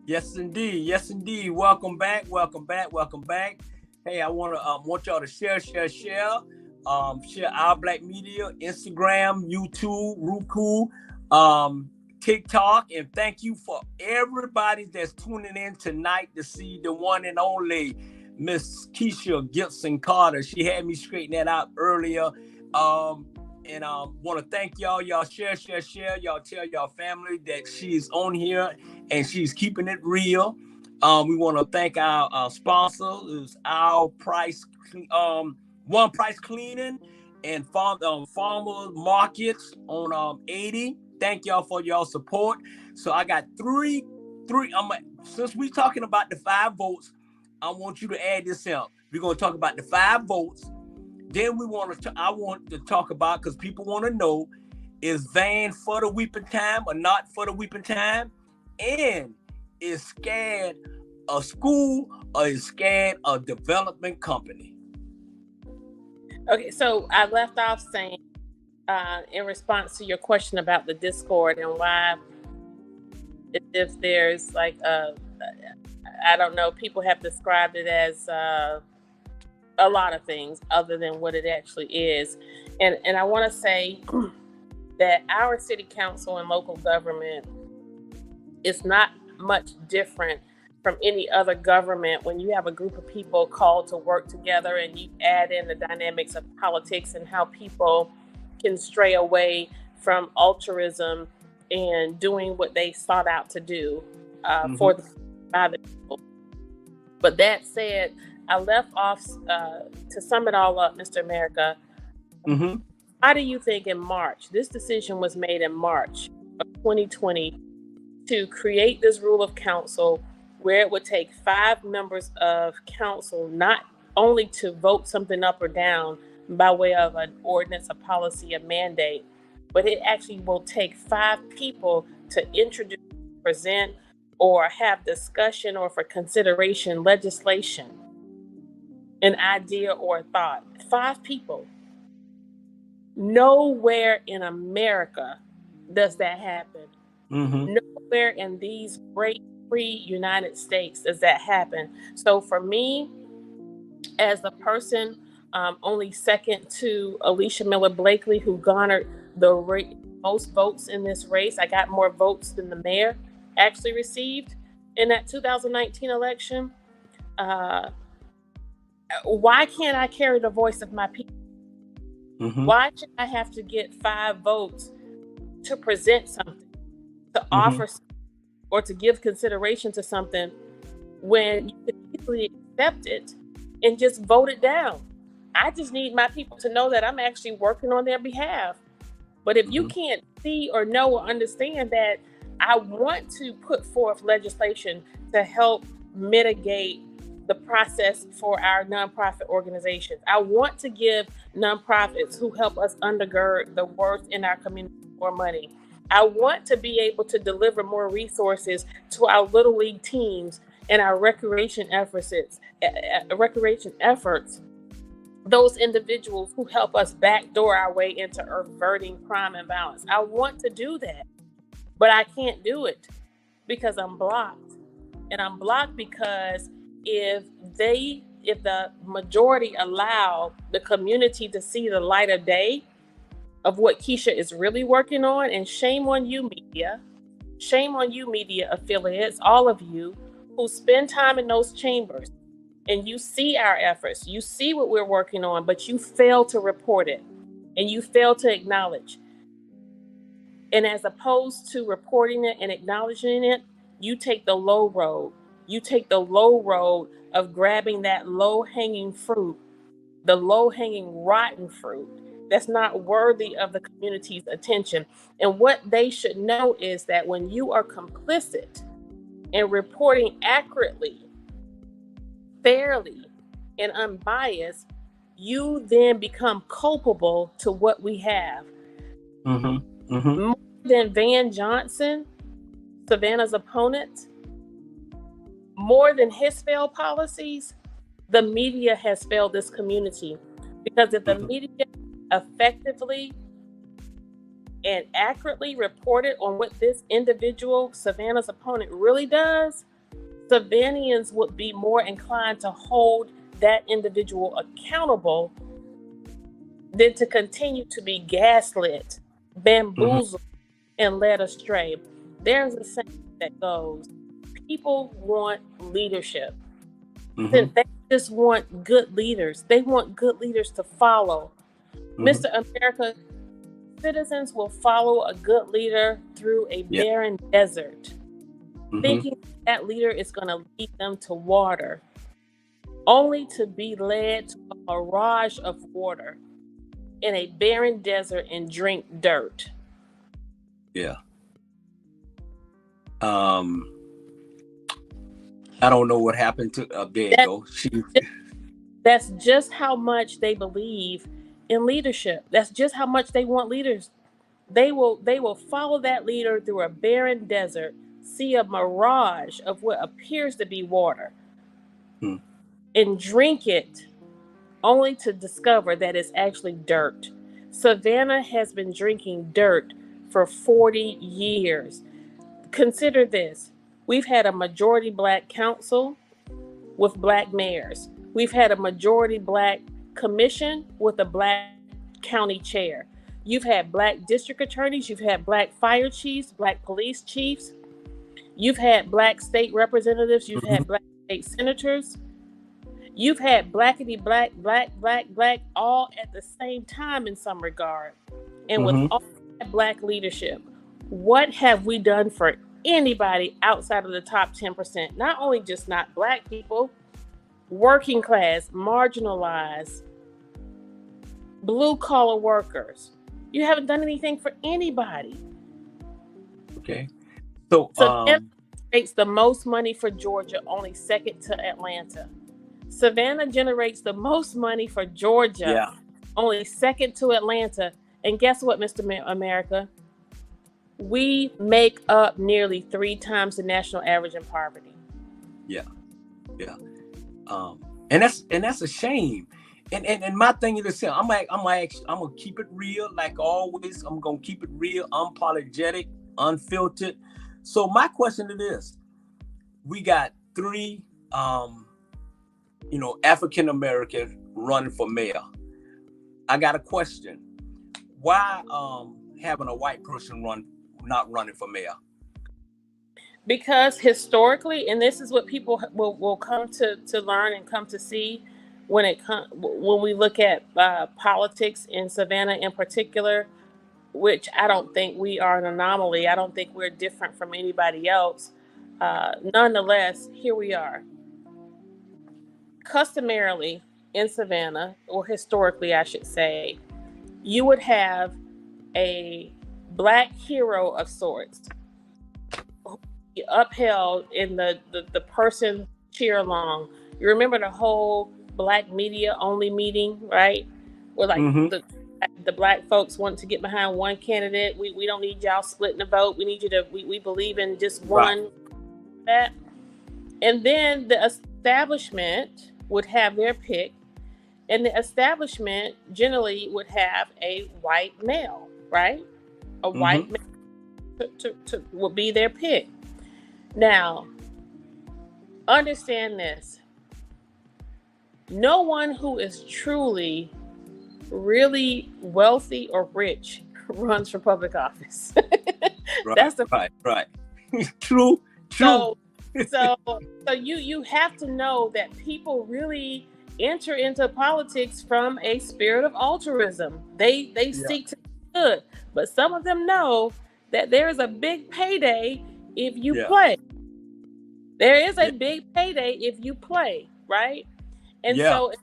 Yes, indeed. Yes, indeed. Welcome back. Hey, I want y'all to share. Share our Black Media, Instagram, YouTube, Roku, TikTok, and thank you for everybody that's tuning in tonight to see the one and only Miss Kesha Gison Carter. She had me straighten that out earlier. And want to thank y'all. Y'all share. Y'all tell y'all family that she's on here and she's keeping it real. We want to thank our sponsor, is Our Price, One Price Cleaning and Farmer Markets on 80. Thank y'all for y'all support. So I got three. Since we talking about the 5 votes, I want you to add this up. We're gonna talk about the 5 votes. Then I want to talk about, because people want to know, is Van for the weeping time or not for the weeping time? And is SCAD a school or is SCAD a development company? Okay, so I left off saying, in response to your question about the discord and why, if there's like I don't know, people have described it as a lot of things other than what it actually is. And I want to say that our city council and local government is not much different from any other government when you have a group of people called to work together and you add in the dynamics of politics and how people can stray away from altruism and doing what they sought out to do for the by the people. But that said, I left off to sum it all up, Mr. America. Why do you think in March, this decision was made in March of 2020 to create this rule of council where it would take 5 members of council not only to vote something up or down by way of an ordinance, a policy, a mandate, but it actually will take 5 people to introduce, present, or have discussion or for consideration legislation, an idea or a thought. 5 people. Nowhere in America does that happen. Nowhere in these great free United States does that happen. So for me, as a person only second to Alicia Miller Blakely, who garnered the most votes in this race, I got more votes than the mayor actually received in that 2019 election. Why can't I carry the voice of my people? Why should I have to get 5 votes to present something, to offer or to give consideration to something when you could easily accept it and just vote it down? I just need my people to know that I'm actually working on their behalf. But if you can't see or know or understand that I want to put forth legislation to help mitigate the process for our nonprofit organizations. I want to give nonprofits who help us undergird the worth in our community more money. I want to be able to deliver more resources to our Little League teams and our recreation efforts, those individuals who help us backdoor our way into averting crime and violence. I want to do that, but I can't do it because I'm blocked. And I'm blocked because if the majority allow the community to see the light of day of what Kesha is really working on, and shame on you, media affiliates, all of you who spend time in those chambers, and you see our efforts, you see what we're working on, but you fail to report it, and you fail to acknowledge. And as opposed to reporting it and acknowledging it, you take the low road. You take the low road of grabbing that low-hanging fruit, the low-hanging rotten fruit that's not worthy of the community's attention. And what they should know is that when you are complicit in reporting accurately, fairly, and unbiased, you then become culpable to what we have. More than Van Johnson, Savannah's opponent, more than his failed policies, the media has failed this community. Because if the media effectively and accurately reported on what this individual, Savannah's opponent, really does, Savannahans would be more inclined to hold that individual accountable than to continue to be gaslit, bamboozled, and led astray. There's a saying that goes, people want leadership. They just want good leaders. They want good leaders to follow. Mr. America, citizens will follow a good leader through a barren desert, thinking that leader is going to lead them to water, only to be led to a barrage of water in a barren desert and drink dirt. I don't know what happened to there you go. That's just how much they believe in leadership. That's just how much they want leaders. They will follow that leader through a barren desert, see a mirage of what appears to be water, and drink it, only to discover that it's actually dirt. Savannah has been drinking dirt for 40 years. Consider this. We've had a majority Black council with Black mayors. We've had a majority Black commission with a Black county chair. You've had Black district attorneys. You've had Black fire chiefs, Black police chiefs. You've had Black state representatives. You've had Black state senators. You've had blackity black, all at the same time in some regard. And with all that Black leadership, what have we done for anybody outside of the top 10%? Not only just not Black people, working class, marginalized, blue collar workers. You haven't done anything for anybody. Okay. So Savannah generates the most money for Georgia, only second to Atlanta. Savannah generates the most money for Georgia, only second to Atlanta. And guess what, Mr. America? We make up nearly 3 times the national average in poverty. Yeah. And that's a shame. And my thing is this: I'm gonna keep it real, like always. I'm gonna keep it real, unapologetic, unfiltered. So my question to this: we got 3, African Americans running for mayor. I got a question: why having a white person not running for mayor? Because historically, and this is what people will come to learn and come to see when we look at politics in Savannah in particular, which I don't think we are an anomaly. I don't think we're different from anybody else. Nonetheless, here we are. Customarily in Savannah, or historically, I should say, you would have a Black hero of sorts upheld in the person cheer along. You remember the whole Black media only meeting, right? Where the Black folks want to get behind one candidate. We don't need y'all splitting the vote. We need you to we believe in just one. That. And then the establishment would have their pick, and the establishment generally would have a white male, right? A white male would be their pick. Now, understand this. No one who is truly, really wealthy or rich runs for public office. That's right. True. So you have to know that people really enter into politics from a spirit of altruism. They seek to be good, but some of them know that there is a big payday if you play. There is a big payday if you play, right? And so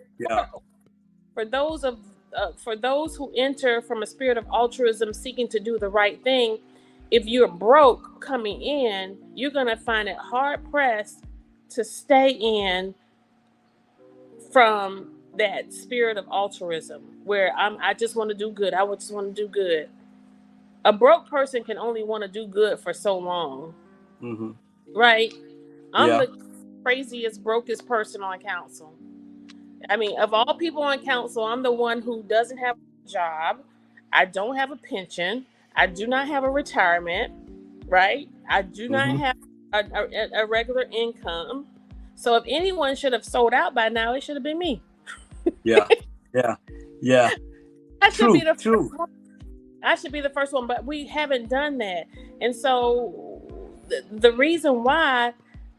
for those who enter from a spirit of altruism, seeking to do the right thing, if you're broke coming in, you're going to find it hard pressed to stay in from that spirit of altruism where I just want to do good. I just want to do good. A broke person can only want to do good for so long. Right? I'm the craziest, brokest person on council. I mean, of all people on council, I'm the one who doesn't have a job. I don't have a pension. I do not have a retirement, right? I do not have a regular income. So if anyone should have sold out by now, it should have been me. Yeah. I should be the first one. I should be the first one, but we haven't done that. And so the reason why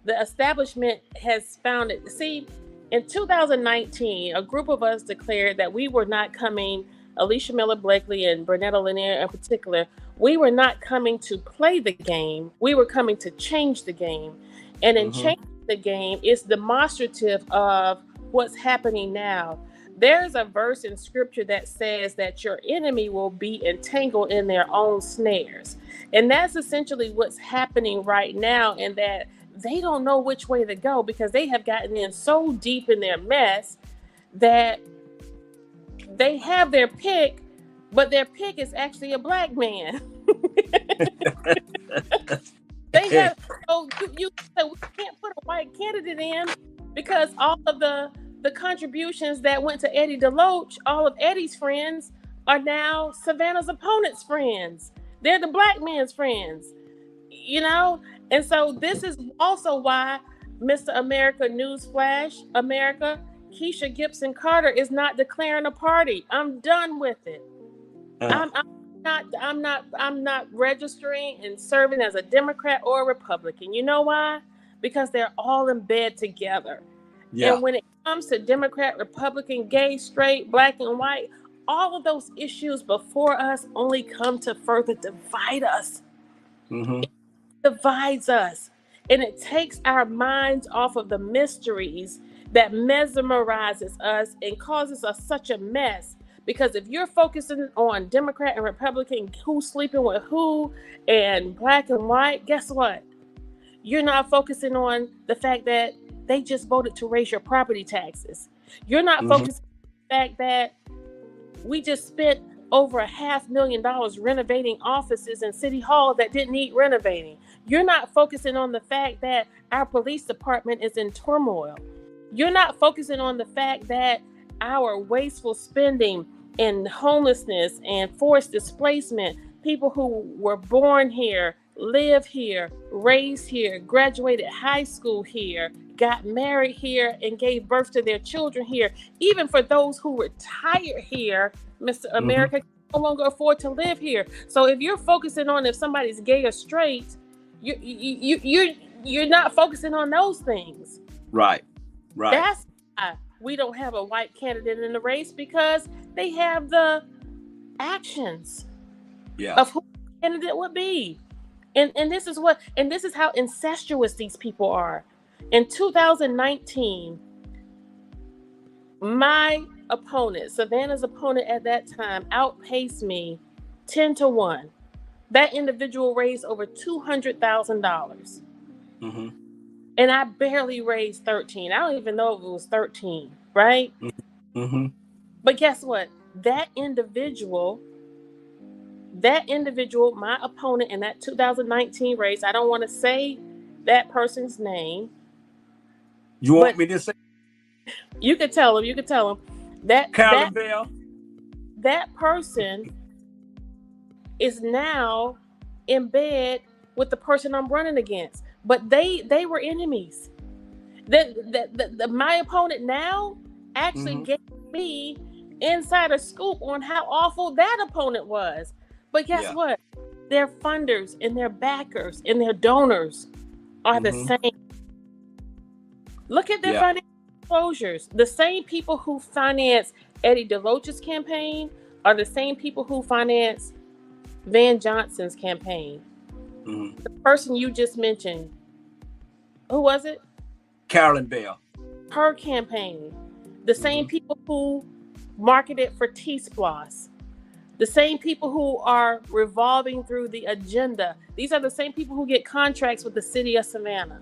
the establishment has found it, see, in 2019, a group of us declared that we were not coming, Alicia Miller Blakely and Bernetta Lanier in particular, we were not coming to play the game. We were coming to change the game. And in changing the game, it's demonstrative of what's happening now. There's a verse in scripture that says that your enemy will be entangled in their own snares. And that's essentially what's happening right now, in that they don't know which way to go because they have gotten in so deep in their mess that they have their pick, but their pick is actually a Black man. They have, you said we can't put a white candidate in because all of the contributions that went to Eddie DeLoach, all of Eddie's friends, are now Savannah's opponent's friends. They're the Black man's friends, you know? And so this is also why, Mr. America, newsflash, America, Kesha Gibson Carter is not declaring a party. I'm done with it. I'm not registering and serving as a Democrat or a Republican. You know why? Because they're all in bed together. Yeah. And when it comes to Democrat, Republican, gay, straight, Black and white, all of those issues before us only come to further divide us. Mm-hmm. It divides us. And it takes our minds off of the mysteries that mesmerizes us and causes us such a mess. Because if you're focusing on Democrat and Republican, who's sleeping with who, and black and white, guess what? You're not focusing on the fact that they just voted to raise your property taxes. You're not Mm-hmm. focusing on the fact that we just spent over $500,000 renovating offices in City Hall that didn't need renovating. You're not focusing on the fact that our police department is in turmoil. You're not focusing on the fact that our wasteful spending in homelessness and forced displacement, people who were born here, live here, raised here, graduated high school here, got married here, and gave birth to their children here. Even for those who retired here, Mr. Mm-hmm. America, can no longer afford to live here. So if you're focusing on if somebody's gay or straight, you're not focusing on those things. Right. Right. That's why we don't have a white candidate in the race, because they have the actions of who the candidate would be. And this is how incestuous these people are. In 2019, my opponent, Savannah's opponent at that time, outpaced me 10-1. That individual raised over $200,000. Mm-hmm. And I barely raised 13. I don't even know if it was 13, right? Mm-hmm. But guess what? That individual, my opponent in that 2019 race, I don't want to say that person's name. You want me to say? You could tell him that Carolyn Bell. That person is now in bed with the person I'm running against. But they were enemies. My opponent now actually gave me insider scoop on how awful that opponent was. But guess what? Their funders and their backers and their donors are the same. Look at their financial disclosures. The same people who finance Eddie DeLoach's campaign are the same people who finance Van Johnson's campaign. The person you just mentioned, who was it? Carolyn Bell. Her campaign. The same people who marketed for T-Splosh. The same people who are revolving through the agenda. These are the same people who get contracts with the city of Savannah.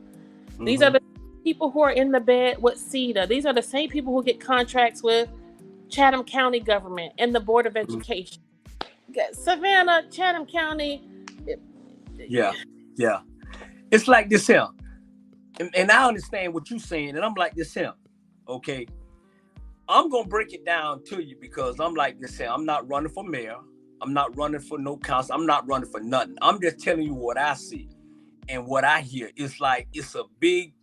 These are the people who are in the bed with CETA. These are the same people who get contracts with Chatham County government and the Board of Education. Savannah, Chatham County. Yeah. It's like this here. And I understand what you're saying, and I'm like this here. Okay. I'm going to break it down to you, because I'm like this here. I'm not running for mayor. I'm not running for no council. I'm not running for nothing. I'm just telling you what I see and what I hear. It's like it's a big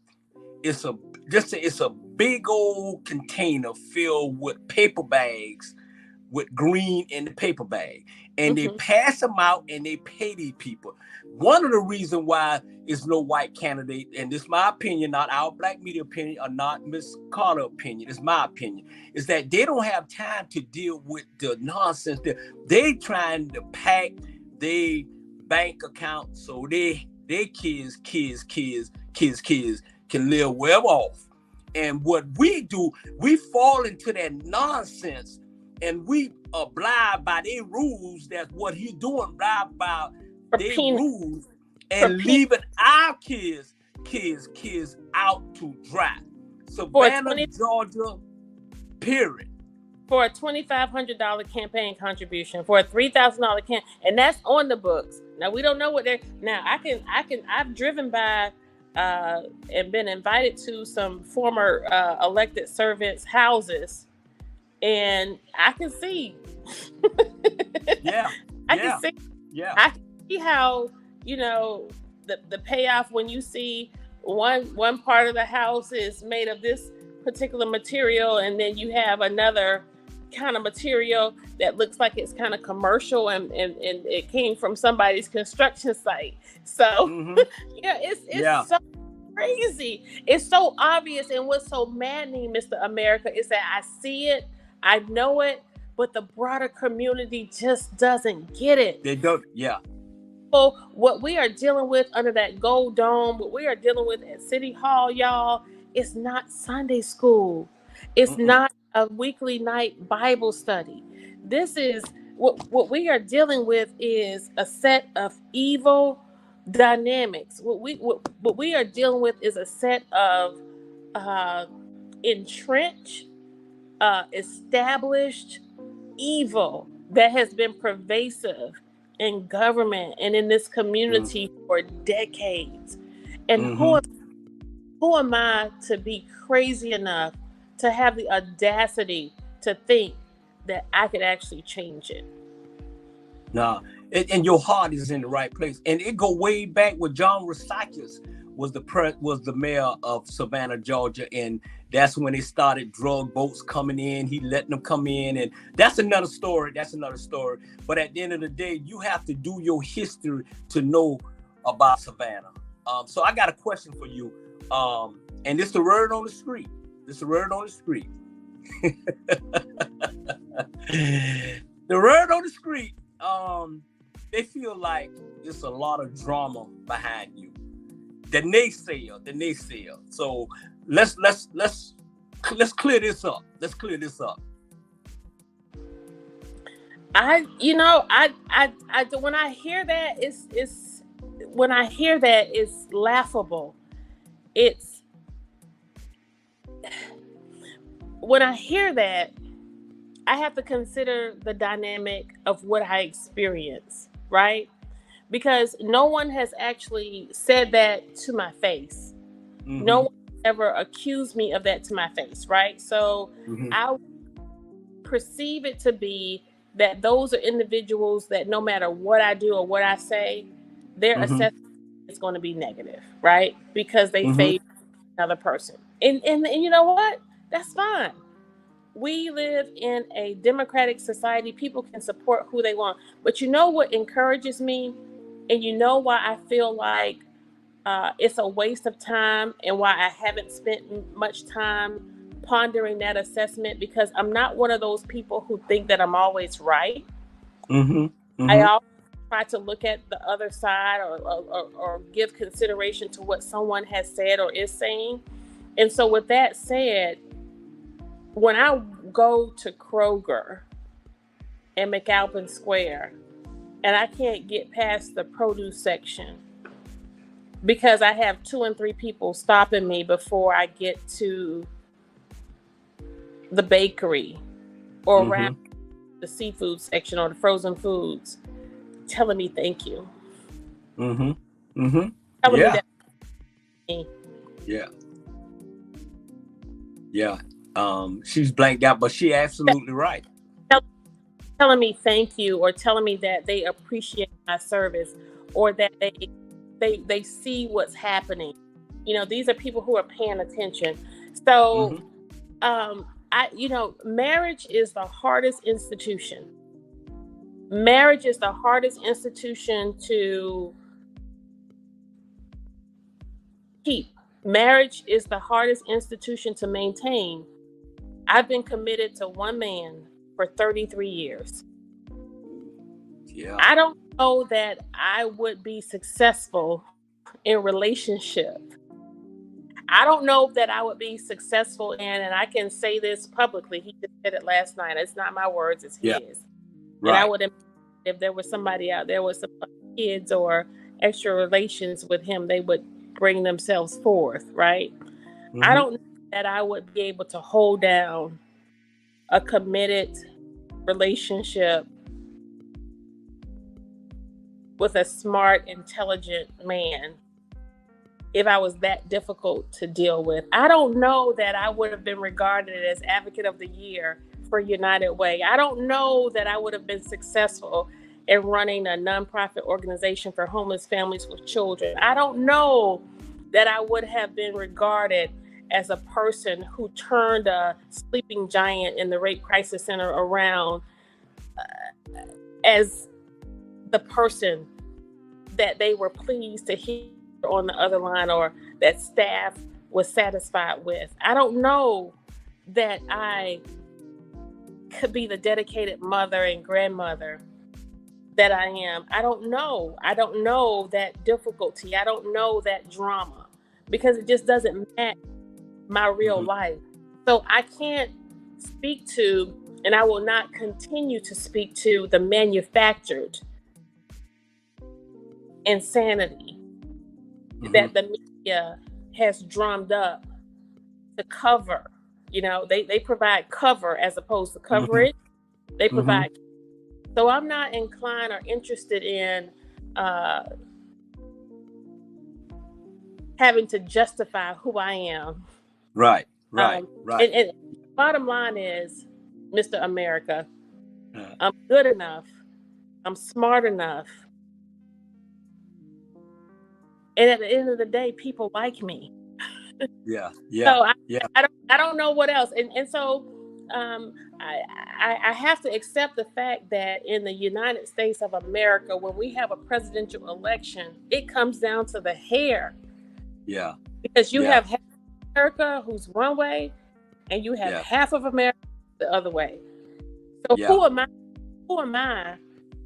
old container filled with paper bags with green in the paper bag, and they pass them out and they pay these people. One of the reasons why is no white candidate, and this is my opinion, not our black media opinion, or not Miss Carter's opinion, it's my opinion, is that they don't have time to deal with the nonsense. They trying to pack their bank account so their kids can live well off. And what we do, we fall into that nonsense and we abide by their rules. That's what he's doing, abide by their rules and leaving our kids out to dry. Savannah, Georgia, period. For a $2,500 campaign contribution, for a $3,000 campaign, and that's on the books. Now we don't know what they're. Now I've driven by and been invited to some former elected servants' houses, and I can see. I can see how, the payoff when you see one part of the house is made of this particular material, and then you have another kind of material that looks like it's kind of commercial and it came from somebody's construction site. So it's so crazy. It's so obvious. And what's so maddening, Mr. America, is that I see it, I know it, but the broader community just doesn't get it. They don't. Yeah. So what we are dealing with under that gold dome, what we are dealing with at City Hall, y'all, it's not Sunday school. It's not a weekly night Bible study. This is what we are dealing with is a set of evil dynamics. What we are dealing with is a set of entrenched, established evil that has been pervasive in government and in this community for decades. And who am I to be crazy enough to have the audacity to think that I could actually change it? Nah, and your heart is in the right place. And it go way back with John Rousakis was the mayor of Savannah, Georgia, and that's when they started drug boats coming in. He letting them come in, and that's another story. But at the end of the day, you have to do your history to know about Savannah. So I got a question for you, and this the word on the street. The word on the street. They feel like it's a lot of drama behind you. The naysayer. So let's clear this up. When I hear that, it's laughable. When I hear that, I have to consider the dynamic of what I experience, right? Because no one has actually said that to my face. No one ever accused me of that to my face, right? So I perceive it to be that those are individuals that no matter what I do or what I say, their assessment is going to be negative, right? Because they favor another person. And you know what? That's fine. We live in a democratic society. People can support who they want. But you know what encourages me? And you know why I feel like it's a waste of time and why I haven't spent much time pondering that assessment? Because I'm not one of those people who think that I'm always right. I always try to look at the other side or give consideration to what someone has said or is saying. And so with that said, when I go to Kroger and McAlpin Square and I can't get past the produce section because I have 2 and 3 people stopping me before I get to the bakery or around the seafood section or the frozen foods, telling me thank you. Telling me that. Yeah. She's blanked out, but she absolutely right. Telling me thank you, or telling me that they appreciate my service, or that they see what's happening. You know, these are people who are paying attention. So, marriage is the hardest institution. Marriage is the hardest institution to keep. Marriage is the hardest institution to maintain. I've been committed to one man for 33 years. Yeah. I don't know that I would be successful in relationship. I don't know that I would be successful in, and I can say this publicly, he just said it last night. It's not my words, it's his. Right. And I would, if there was somebody out there with some kids or extra relations with him, they would bring themselves forth, right? I don't know that I would be able to hold down a committed relationship with a smart, intelligent man if I was that difficult to deal with. I don't know that I would have been regarded as Advocate of the Year for United Way. I don't know that I would have been successful in running a nonprofit organization for homeless families with children. I don't know that I would have been regarded as a person who turned a sleeping giant in the Rape Crisis Center around as the person that they were pleased to hear on the other line, or that staff was satisfied with. I don't know that I be the dedicated mother and grandmother that I am. I don't know. I don't know that difficulty. I don't know that drama because it just doesn't match my real life. So I can't speak to, and I will not continue to speak to, the manufactured insanity that the media has drummed up to cover. You know, they provide cover as opposed to coverage. They provide. So I'm not inclined or interested in having to justify who I am. Right. And bottom line is, Mr. America, I'm good enough. I'm smart enough. And at the end of the day, people like me. So I don't know what else. And so I have to accept the fact that in the United States of America, when we have a presidential election, it comes down to the hair. Yeah. Because you have half of America who's one way, and you have half of America the other way. So who am I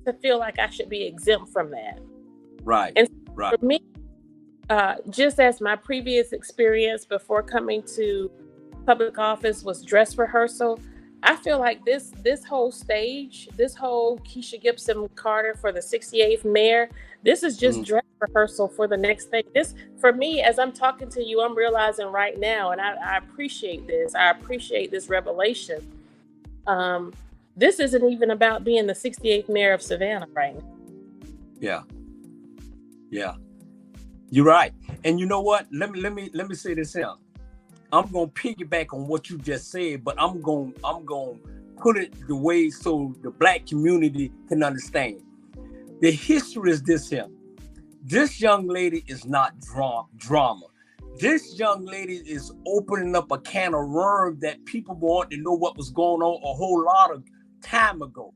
to feel like I should be exempt from that? Right. And for me, just as my previous experience before coming to public office was dress rehearsal, I feel like this whole stage, this whole Kesha Gison Carter for the 68th mayor, this is just dress rehearsal for the next thing. This, for me, as I'm talking to you, I'm realizing right now, and I appreciate this. I appreciate this revelation. This isn't even about being the 68th mayor of Savannah right now. Yeah. You're right. And you know what? Let me say this here. I'm gonna piggyback on what you just said, but I'm gonna put it the way so the Black community can understand. The history is this here. This young lady is not drama. This young lady is opening up a can of worms that people want to know what was going on a whole lot of time ago.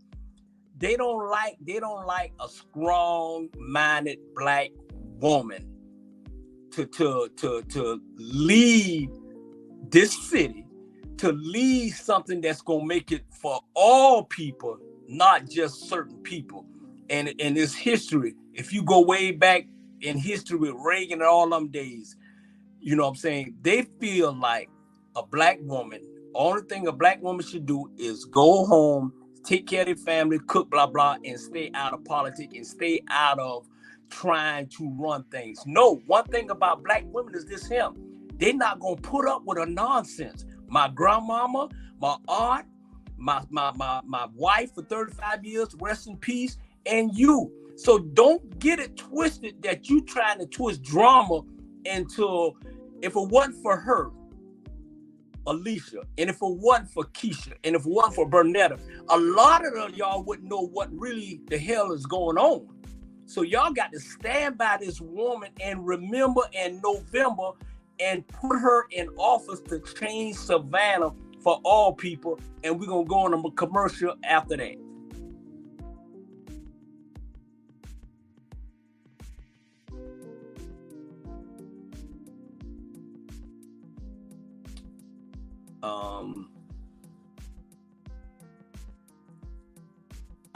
They don't like a strong-minded Black woman to lead this city, to lead something that's gonna make it for all people, not just certain people. And in this history, if you go way back in history with Reagan and all them days, you know what I'm saying, they feel like a Black woman, only thing a Black woman should do is go home, take care of their family, cook, blah, blah, and stay out of politics and stay out of trying to run things. No, one thing about Black women is this here. They're not gonna put up with a nonsense. My grandmama, my aunt, my wife for 35 years, rest in peace, and you. So don't get it twisted that you trying to twist drama into, if it wasn't for her, Alicia, and if it wasn't for Kesha, and if it wasn't for Bernetta, a lot of y'all wouldn't know what really the hell is going on. So y'all got to stand by this woman and remember in November and put her in office to change Savannah for all people. And we're going to go on a commercial after that.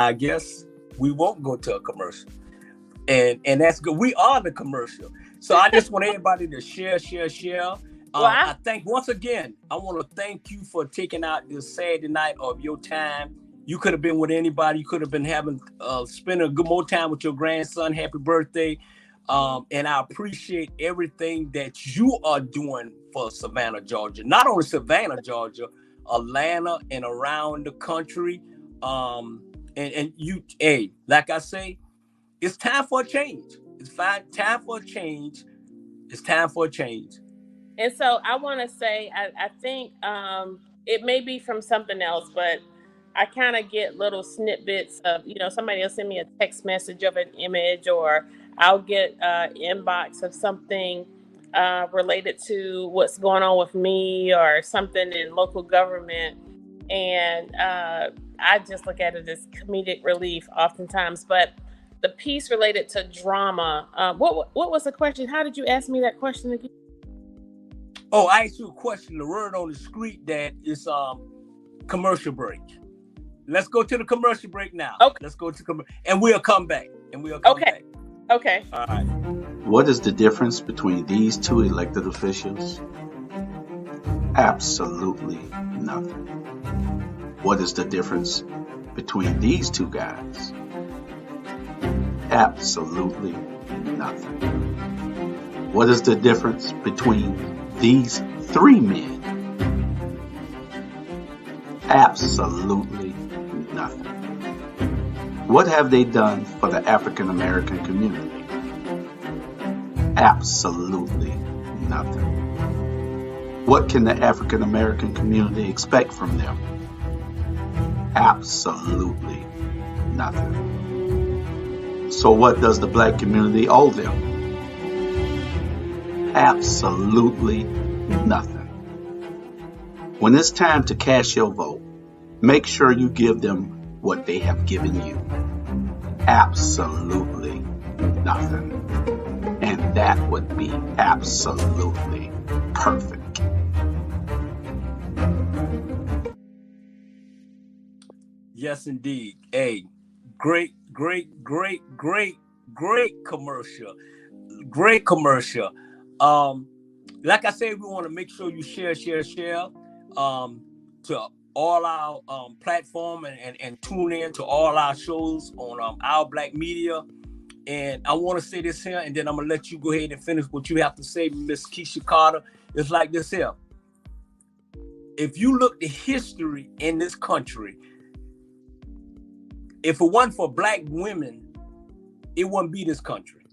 I guess we won't go to a commercial. And that's good. We are the commercial. So I just want everybody to share. I think once again, I want to thank you for taking out this Saturday night of your time. You could have been with anybody. You could have been having spending a good more time with your grandson. Happy birthday. And I appreciate everything that you are doing for Savannah, Georgia. Not only Savannah, Georgia, Atlanta and around the country. And you, hey, like I say, it's time for a change. It's time for a change. It's time for a change. And so I want to say, I think it may be from something else, but I kind of get little snippets of, somebody will send me a text message of an image, or I'll get inbox of something related to what's going on with me or something in local government. And I just look at it as comedic relief oftentimes. But the piece related to drama, what was the question? How did you ask me that question again? Oh, I asked you a question. The word on the street that is commercial break. let's go to the commercial break now. Okay. Let's go to and we'll come back. Okay. Okay. All right. What is the difference between these two elected officials? Absolutely nothing. What is the difference between these two guys? Absolutely nothing. What is the difference between these three men? Absolutely nothing. What have they done for the African American community? Absolutely nothing. What can the African American community expect from them? Absolutely nothing. So what does the black community owe them? Absolutely nothing. When it's time to cast your vote, make sure you give them what they have given you. Absolutely nothing. And that would be absolutely perfect. Yes, indeed. Hey, great commercial. Great commercial. Like I said, we want to make sure you share to all our platform and tune in to all our shows on Our Black Media. And I want to say this here, and then I'm gonna let you go ahead and finish what you have to say, Miss Kesha Carter. It's like this here. If you look at history in this country, if it wasn't for black women, it wouldn't be this country.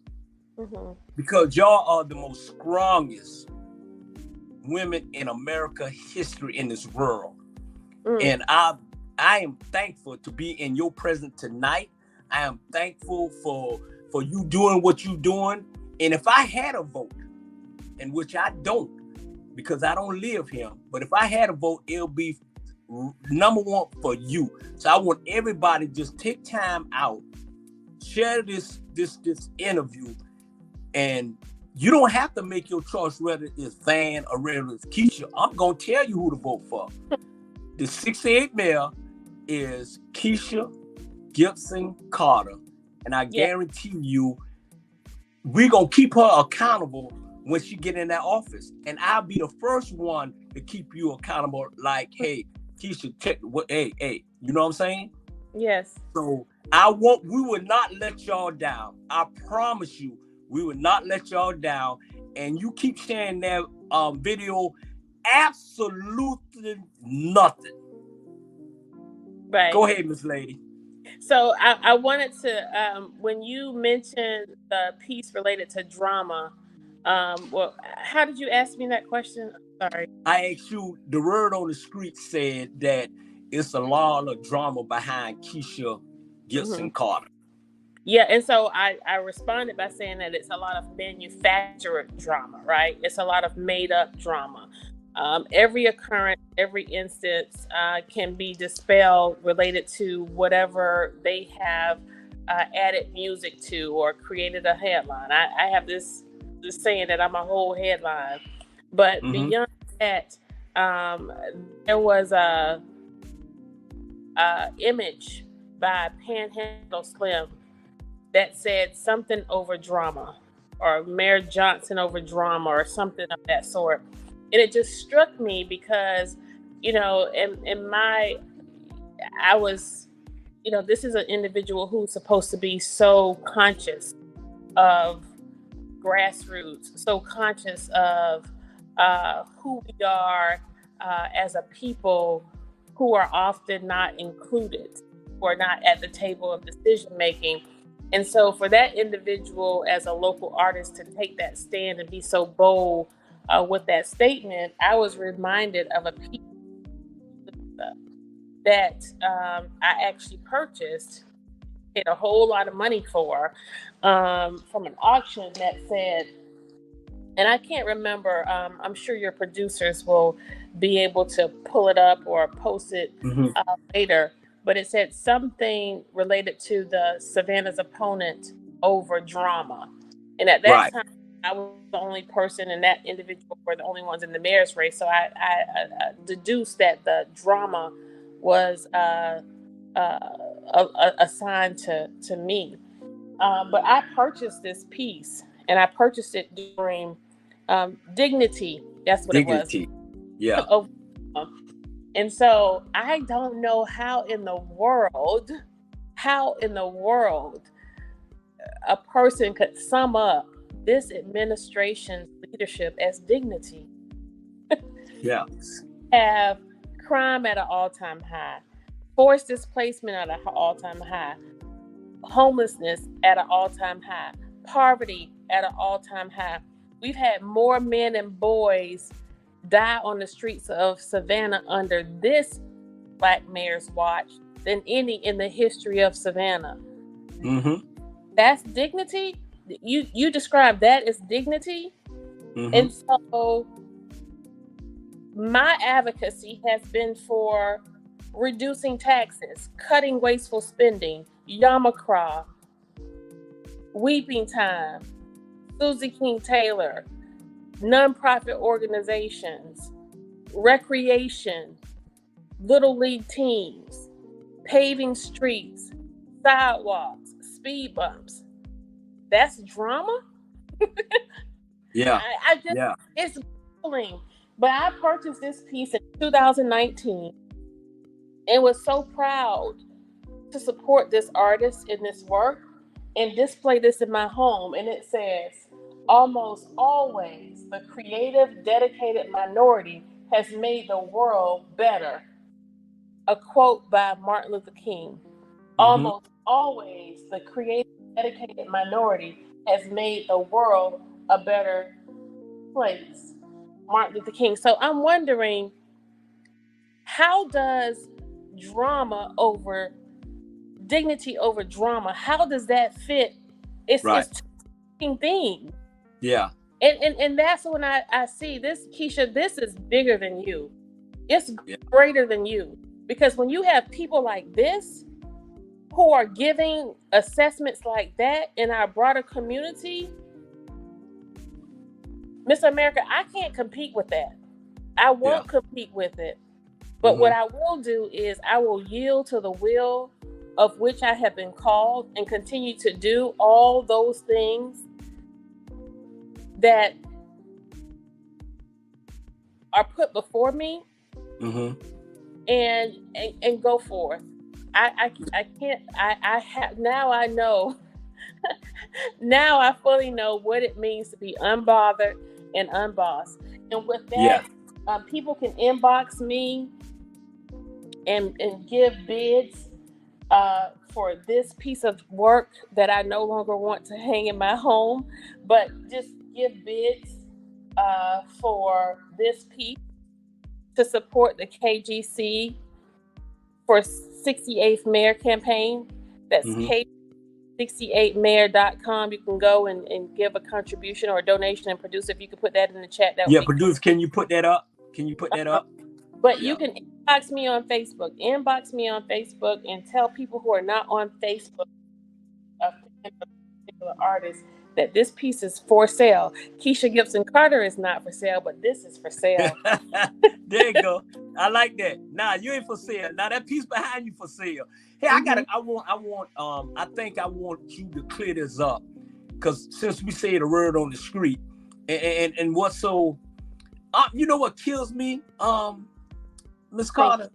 Mm-hmm. Because y'all are the most strongest women in America history in this world. And I am thankful to be in your presence tonight. I am thankful for you doing what you're doing. And if I had a vote, and which I don't, because I don't live here, but if I had a vote, it'll be number one for you. So I want everybody to just take time out, share this interview, and you don't have to make your choice whether it's Van or whether it's Kesha. I'm gonna tell you who to vote for. The 68 mayor is Kesha Gison Carter, and I guarantee you, we're gonna keep her accountable when she get in that office, and I'll be the first one to keep you accountable. Like, hey, Kesha, check what? Hey, you know what I'm saying? Yes. So we will not let y'all down. I promise you, we will not let y'all down. And you keep sharing that video. Absolutely nothing. Right. Go ahead, Miss Lady. So I wanted to, when you mentioned the piece related to drama, well, how did you ask me that question? Sorry. I asked you, the word on the street said that it's a lot of drama behind Kesha Gison Carter. Yeah, and so I responded by saying that it's a lot of manufactured drama, right? It's a lot of made up drama. Every occurrence, every instance can be dispelled related to whatever they have added music to or created a headline. I have this saying that I'm a whole headline. But beyond that, there was a image by Panhandle Slim that said something over drama, or Mayor Johnson over drama, or something of that sort. And it just struck me because, I was, this is an individual who's supposed to be so conscious of grassroots, so conscious of who we are as a people who are often not included or not at the table of decision making. And so for that individual as a local artist to take that stand and be so bold with that statement, I was reminded of a piece that I actually purchased, paid a whole lot of money for, from an auction that said, and I can't remember, I'm sure your producers will be able to pull it up or post it later, but it said something related to the Savannah's opponent over drama. And at that time, I was the only person, and that individual were the only ones in the mayor's race. So I deduced that the drama was assigned to me. But I purchased this piece, and I purchased it during Dignity. That's what it was. Dignity. Yeah. And so I don't know how in the world a person could sum up this administration's leadership as dignity. Yeah. Have crime at an all-time high, forced displacement at an all-time high, homelessness at an all-time high, poverty at an all-time high. We've had more men and boys die on the streets of Savannah under this Black mayor's watch than any in the history of Savannah. Mm-hmm. That's dignity. You describe that as dignity. Mm-hmm. And so my advocacy has been for reducing taxes, cutting wasteful spending, Yamakra, Weeping Time, Susie King Taylor, nonprofit organizations, recreation, little league teams, paving streets, sidewalks, speed bumps. That's drama? Yeah. I just, it's baffling. But I purchased this piece in 2019 and was so proud to support this artist in this work and display this in my home. And it says, almost always the creative, dedicated minority has made the world better. A quote by Martin Luther King. Mm-hmm. Almost always the creative, dedicated minority has made the world a better place. Martin Luther King. So I'm wondering, how does dignity over drama, how does that fit? It's two things. Yeah. And that's when I see this, Kesha, this is bigger than you. It's greater than you. Because when you have people like this who are giving assessments like that in our broader community, Miss America, I can't compete with that. I won't compete with it. But what I will do is I will yield to the will of which I have been called and continue to do all those things that are put before me, and go forth. I can't. I have now. I know. Now I fully know what it means to be unbothered and unbossed. And with that, people can inbox me and give bids for this piece of work that I no longer want to hang in my home, but just give bids for this piece to support the KGC for 68th Mayor campaign. That's K68mayor.com. You can go and give a contribution or a donation, and producer, if you could put that in the chat. Producer, can you put that up? But you can inbox me on Facebook. And tell people who are not on Facebook, a particular artist, that this piece is for sale. Kesha Gibson Carter is not for sale, but this is for sale. There you go. I like that. Nah, you ain't for sale. Now that piece behind you for sale. Hey, I think I want you to clear this up, because since we say the word on the street, and what's so, you know what kills me, Miss Carter?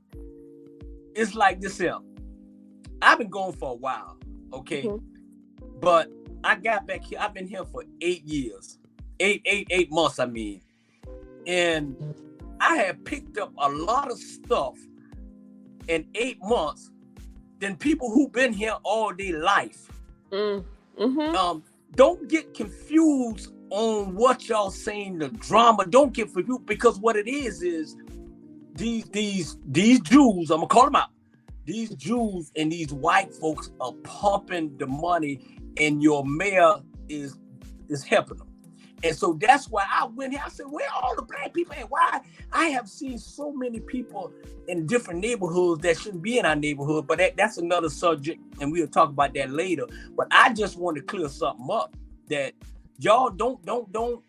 It's like this here. I've been going for a while, okay, but I got back here. I've been here for 8 years, eight months. I mean, and I have picked up a lot of stuff in 8 months than people who've been here all their life. Don't get confused on what y'all saying, the drama. Don't get confused, because what it is these Jews, I'm gonna call them out. These Jews and these white folks are pumping the money, and your mayor is helping them. And so that's why I went here. I said, where are all the black people at? Why? I have seen so many people in different neighborhoods that shouldn't be in our neighborhood, but that's another subject, and we'll talk about that later. But I just want to clear something up, that y'all don't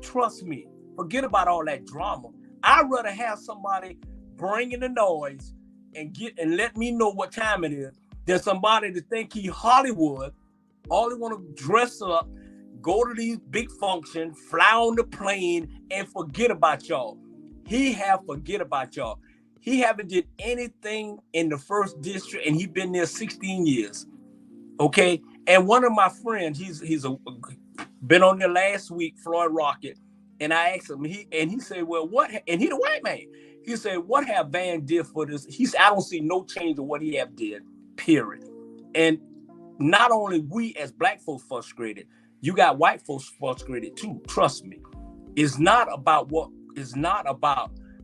trust me. Forget about all that drama. I'd rather have somebody bringing the noise and let me know what time it is. There's somebody that think he Hollywood, all they want to dress up, go to these big functions, fly on the plane, and forget about y'all. He have forget about y'all. He haven't did anything in the first district, and he been there 16 years. Okay, and one of my friends, he's been on there last week, Floyd Rocket, and I asked him, he said, well, what? And he the white man. He said, what have Van did for this? He said, I don't see no change in what he have did. Period. And not only we as black folks frustrated, you got white folks frustrated too. Trust me. It's not about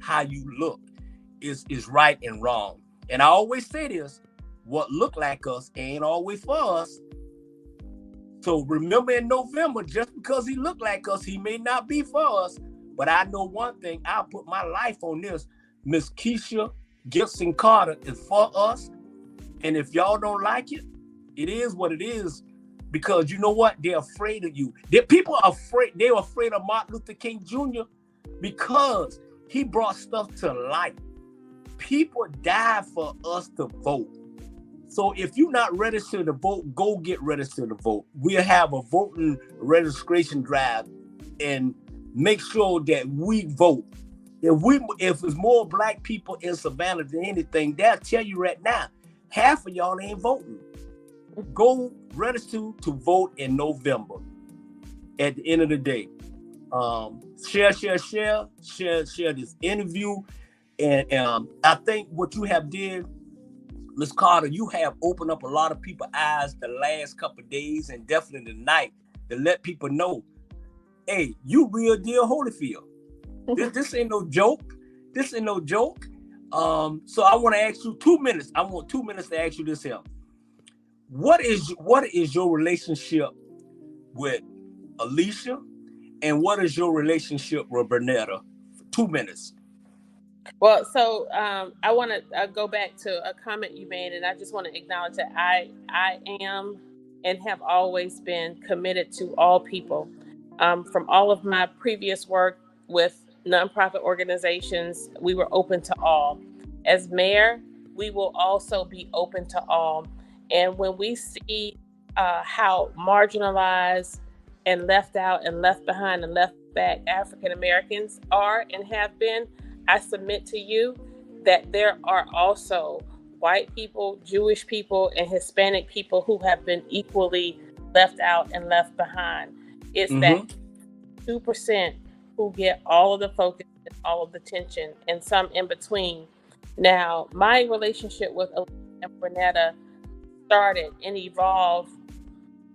how you look. Is right and wrong. And I always say this: what look like us ain't always for us. So remember, in November, just because he look like us, he may not be for us. But I know one thing: I'll put my life on this. Miss Kesha Gison Carter is for us. And if y'all don't like it, it is what it is. Because you know what? They're afraid of you. People are afraid. They were afraid of Martin Luther King Jr. because he brought stuff to light. People died for us to vote. So if you're not registered to vote, go get registered to vote. We'll have a voting registration drive and make sure that we vote. If there's more black people in Savannah than anything, they'll tell you right now, half of y'all ain't voting. Go register to vote in November. At the end of the day, share this interview. And I think what you have did, Ms. Carter, you have opened up a lot of people's eyes the last couple of days and definitely tonight to let people know, hey, you real deal Holyfield. This ain't no joke. This ain't no joke. So I want to ask you 2 minutes. I want 2 minutes to ask you this here. What is your relationship with Alicia, and what is your relationship with Bernetta? 2 minutes. Well, so I want to go back to a comment you made, and I just want to acknowledge that I am and have always been committed to all people. From all of my previous work with nonprofit organizations, we were open to all. As mayor, we will also be open to all. And when we see how marginalized and left out and left behind and left back African Americans are and have been, I submit to you that there are also white people, Jewish people, and Hispanic people who have been equally left out and left behind. It's that 2% who get all of the focus and all of the attention, and some in between. Now, my relationship with Alicia and Bernetta started and evolved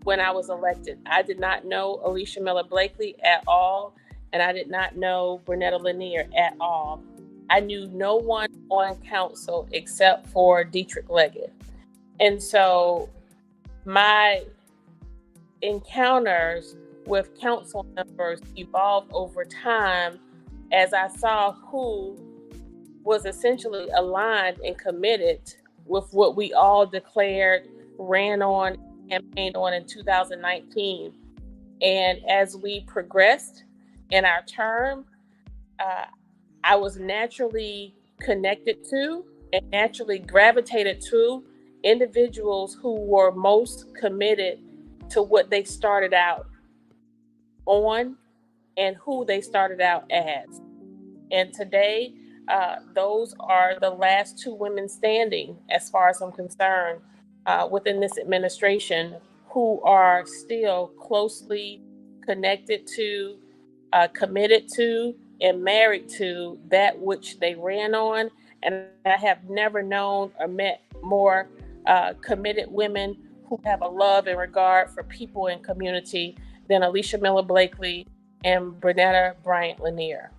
when I was elected. I did not know Alicia Miller Blakely at all, and I did not know Bernetta Lanier at all. I knew no one on council except for Dietrich Leggett. And so my encounters with council members evolved over time as I saw who was essentially aligned and committed with what we all declared, ran on, campaigned on in 2019. And as we progressed in our term, I was naturally connected to and naturally gravitated to individuals who were most committed to what they started out on and who they started out as. And today, those are the last two women standing, as far as I'm concerned, within this administration, who are still closely connected to, committed to, and married to that which they ran on. And I have never known or met more committed women who have a love and regard for people and community than Alicia Miller Blakely and Bernetta Bryant Lanier.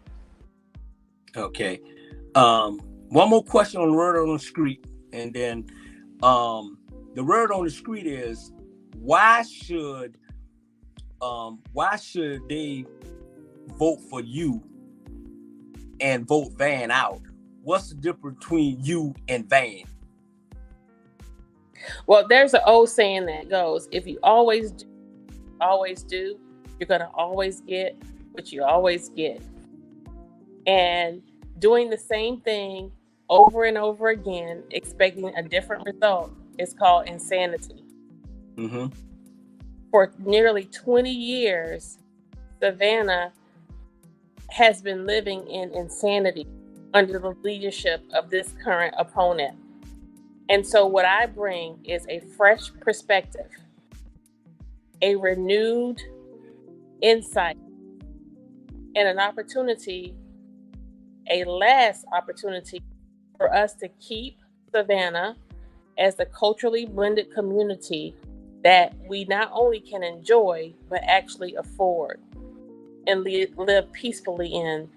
Okay. One more question on the word on the street, and then the word on the street is why should they vote for you and vote Van out? What's the difference between you and Van? Well, there's an old saying that goes, if you always do, you're going to always get what you always get. And doing the same thing over and over again, expecting a different result, is called insanity. Mm-hmm. For nearly 20 years, Savannah has been living in insanity under the leadership of this current opponent. And so what I bring is a fresh perspective, a renewed insight, and an opportunity, a last opportunity for us to keep Savannah as the culturally blended community that we not only can enjoy, but actually afford and live peacefully in.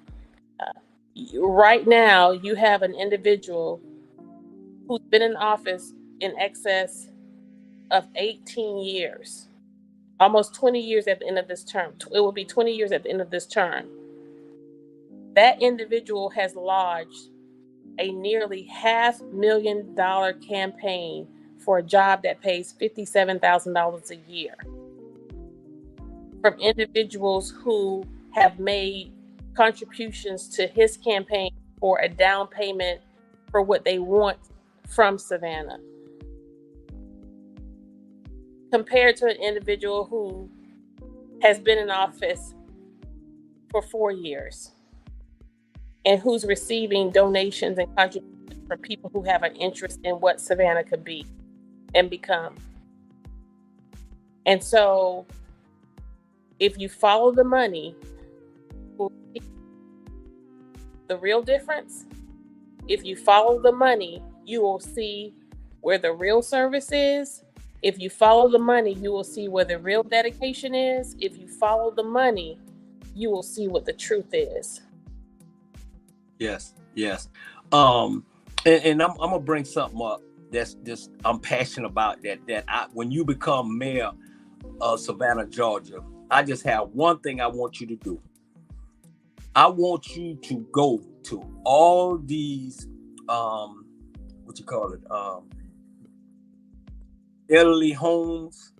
Right now, you have an individual who's been in office in excess of 18 years, almost 20 years at the end of this term. It will be 20 years at the end of this term. That individual has lodged a nearly $500,000 campaign for a job that pays $57,000 a year from individuals who have made contributions to his campaign for a down payment for what they want from Savannah, compared to an individual who has been in office for 4 years and who's receiving donations and contributions from people who have an interest in what Savannah could be and become. And so if you follow the money, the real difference, if you follow the money, you will see where the real service is. If you follow the money, you will see where the real dedication is. If you follow the money, you will see what the truth is. Yes, yes. And I'm gonna bring something up that's just I'm passionate about when you become mayor of Savannah, Georgia, I just have one thing I want you to do. I want you to go to all these elderly homes,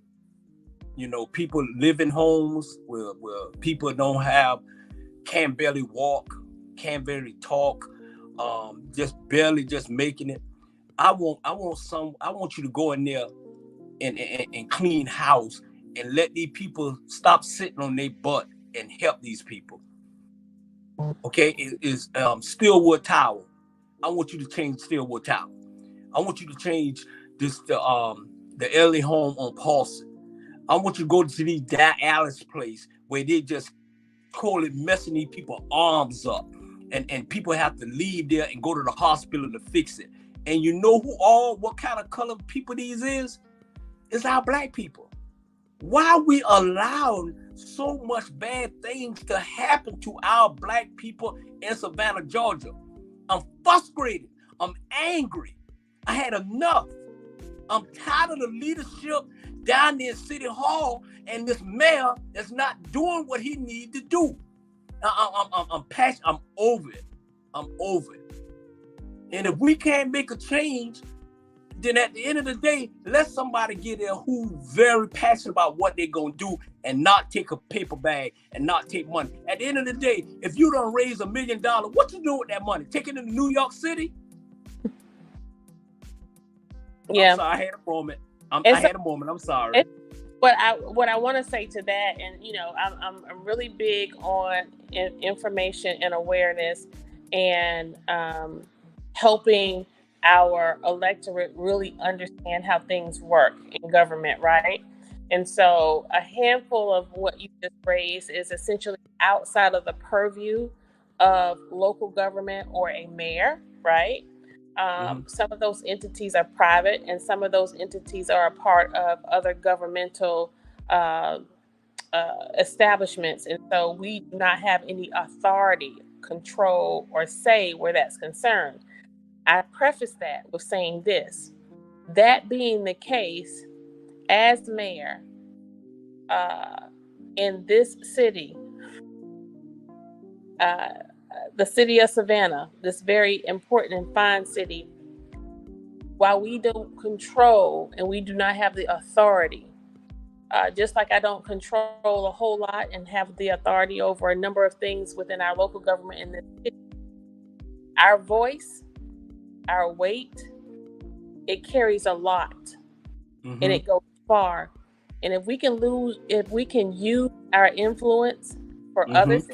people live in homes where people can't barely walk, can't barely talk, just barely just making it. I want you to go in there and clean house and let these people stop sitting on their butt and help these people. Okay, it is Stillwood Tower. I want you to change Stillwood Tower. I want you to change the elderly home on Paulson. I want you to go to these Alice place where they just totally messing these people's arms up, and people have to leave there and go to the hospital to fix it. And you know what kind of color people these is? It's our black people. Why we allowed so much bad things to happen to our black people in Savannah, Georgia? I'm frustrated. I'm angry. I had enough. I'm tired of the leadership down there in City Hall and this mayor that's not doing what he needs to do. I'm passionate. I'm over it. I'm over it. And if we can't make a change, then at the end of the day, let somebody get there who's very passionate about what they're going to do and not take a paper bag and not take money. At the end of the day, if you don't raise $1 million, what you do with that money? Take it to New York City? Yeah. I'm sorry, I had a moment. I'm sorry. What I want to say to that, and I'm really big on information and awareness, and helping our electorate really understand how things work in government, right? And so a handful of what you just raised is essentially outside of the purview of local government or a mayor, right? Some of those entities are private, and some of those entities are a part of other governmental establishments. And so we do not have any authority, control, or say where that's concerned. I preface that with saying this. That being the case, as mayor in this city, the city of Savannah, this very important and fine city, while we don't control and we do not have the authority, just like I don't control a whole lot and have the authority over a number of things within our local government in this city, our voice our weight, it carries a lot, Mm-hmm. and it goes far. And if we can use our influence for Mm-hmm. others,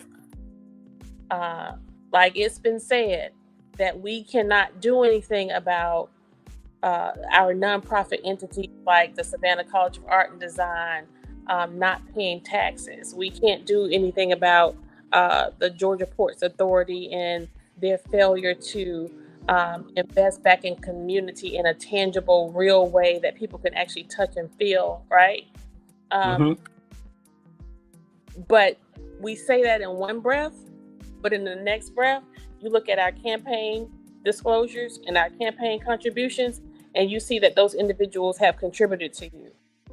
like it's been said, that we cannot do anything about our nonprofit entities like the Savannah College of Art and Design not paying taxes. We can't do anything about the Georgia Ports Authority and their failure to invest back in community in a tangible, real way that people can actually touch and feel, right? Mm-hmm. But we say that in one breath, but in the next breath, you look at our campaign disclosures and our campaign contributions, and you see that those individuals have contributed to you.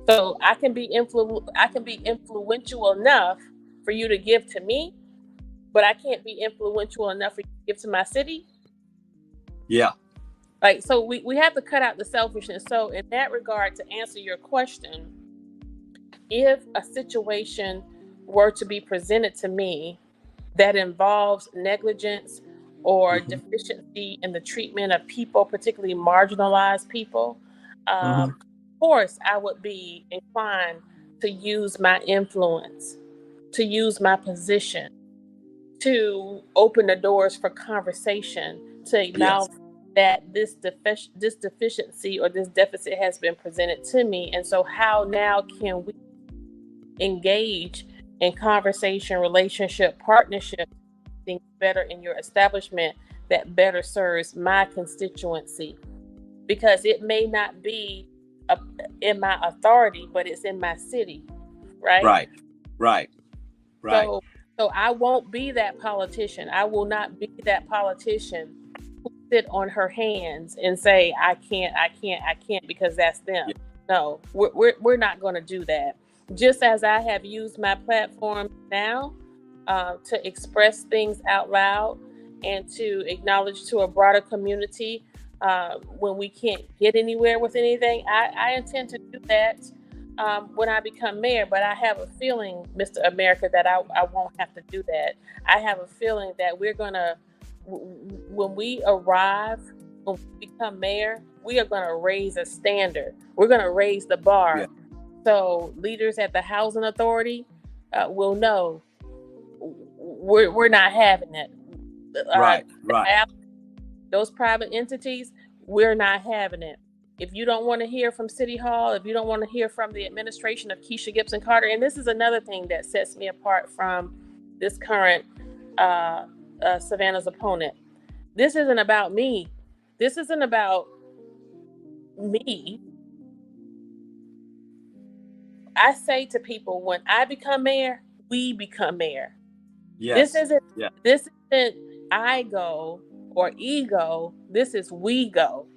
So I can be influential enough for you to give to me, but I can't be influential enough for you to give to my city. Yeah. Like, so we have to cut out the selfishness. So in that regard, to answer your question, if a situation were to be presented to me that involves negligence or Mm-hmm. deficiency in the treatment of people, particularly marginalized people, Mm-hmm. of course, I would be inclined to use my influence, to use my position, to open the doors for conversation, to Yes. acknowledge that this deficiency or this deficit has been presented to me. And so how now can we engage in conversation, relationship, partnership, things better in your establishment that better serves my constituency? Because it may not be in my authority, but it's in my city, right? Right. Right. Right. So I won't be that politician. I will not be that politician who sit on her hands and say, I can't because that's them. Yeah. No, we're not going to do that. Just as I have used my platform now to express things out loud and to acknowledge to a broader community when we can't get anywhere with anything, I intend to do that when I become mayor. But I have a feeling, Mr. America, that I won't have to do that. I have a feeling that we're going to, when we arrive, when we become mayor, we are going to raise a standard. We're going to raise the bar. Yeah. So leaders at the housing authority will know we're not having it. Right. Right. Those private entities, we're not having it. If you don't want to hear from City Hall, if you don't want to hear from the administration of Kesha Gison Carter, and this is another thing that sets me apart from this current Savannah's opponent. This isn't about me. This isn't about me. I say to people, when I become mayor, we become mayor. Yes. This isn't I go or ego. This is we go.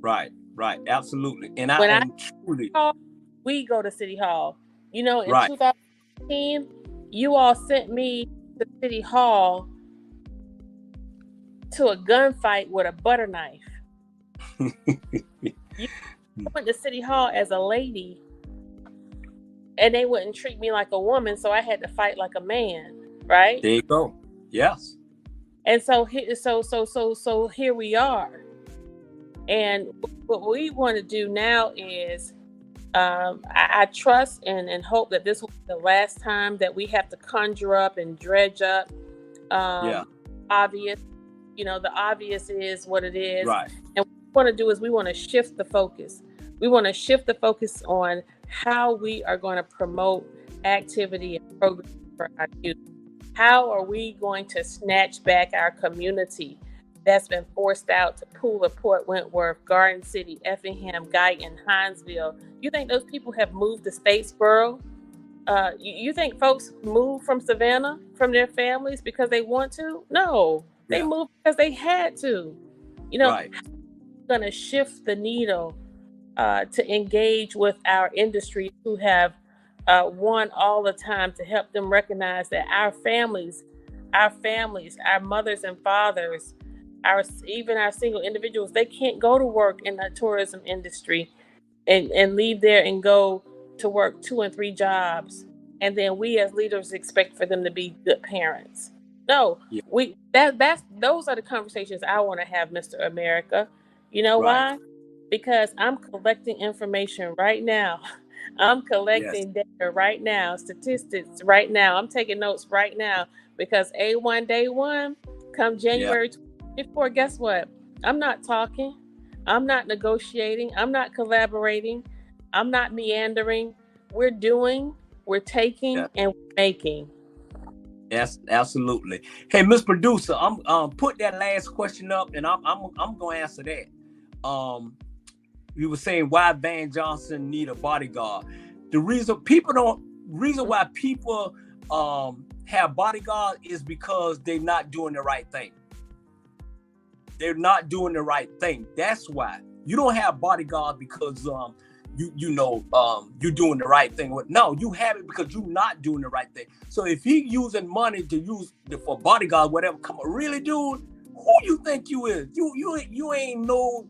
Right. Right. Absolutely. And When I am truly. we go to City Hall. You know, in Right. 2015, you all sent me to City Hall to a gunfight with a butter knife. You went to City Hall as a lady, and they wouldn't treat me like a woman, so I had to fight like a man, right? There you go. Yes. And so here we are. And what we want to do now is, I trust and hope that this will be the last time that we have to conjure up and dredge up obvious. You know, the obvious is what it is. Right. And what we want to do is we want to shift the focus. We want to shift the focus on how we are going to promote activity and programs for our youth. How are we going to snatch back our community that's been forced out to Pooler, Port Wentworth, Garden City, Effingham, Guyton, Hinesville? You think those people have moved to Statesboro? You think folks move from Savannah, from their families because they want to? No, they moved because they had to. You know, right. We're going to shift the needle to engage with our industry who have won all the time, to help them recognize that our families, our mothers and fathers, even our single individuals, they can't go to work in the tourism industry and leave there and go to work 2 and 3 jobs. And then we as leaders expect for them to be good parents. No, Yeah. that's those are the conversations I want to have, Mr. America. You know Right. why? Because I'm collecting information right now. I'm Yes. collecting data right now, statistics right now. I'm taking notes right now because A1 day one, come Yeah. January 24, guess what? I'm not talking. I'm not negotiating. I'm not collaborating. I'm not meandering. We're doing, we're Yeah. taking, and we're making. Yes, absolutely. Hey, Miss Producer, I'm put that last question up, and I'm gonna answer that. You were saying why Van Johnson need a bodyguard. The reason why people have bodyguards is because they're not doing the right thing. They're not doing the right thing. That's why you don't have bodyguards because you're doing the right thing. No, you have it because you're not doing the right thing. So if he using money to use for bodyguard, whatever, come on, really, dude, who you think you is? You ain't no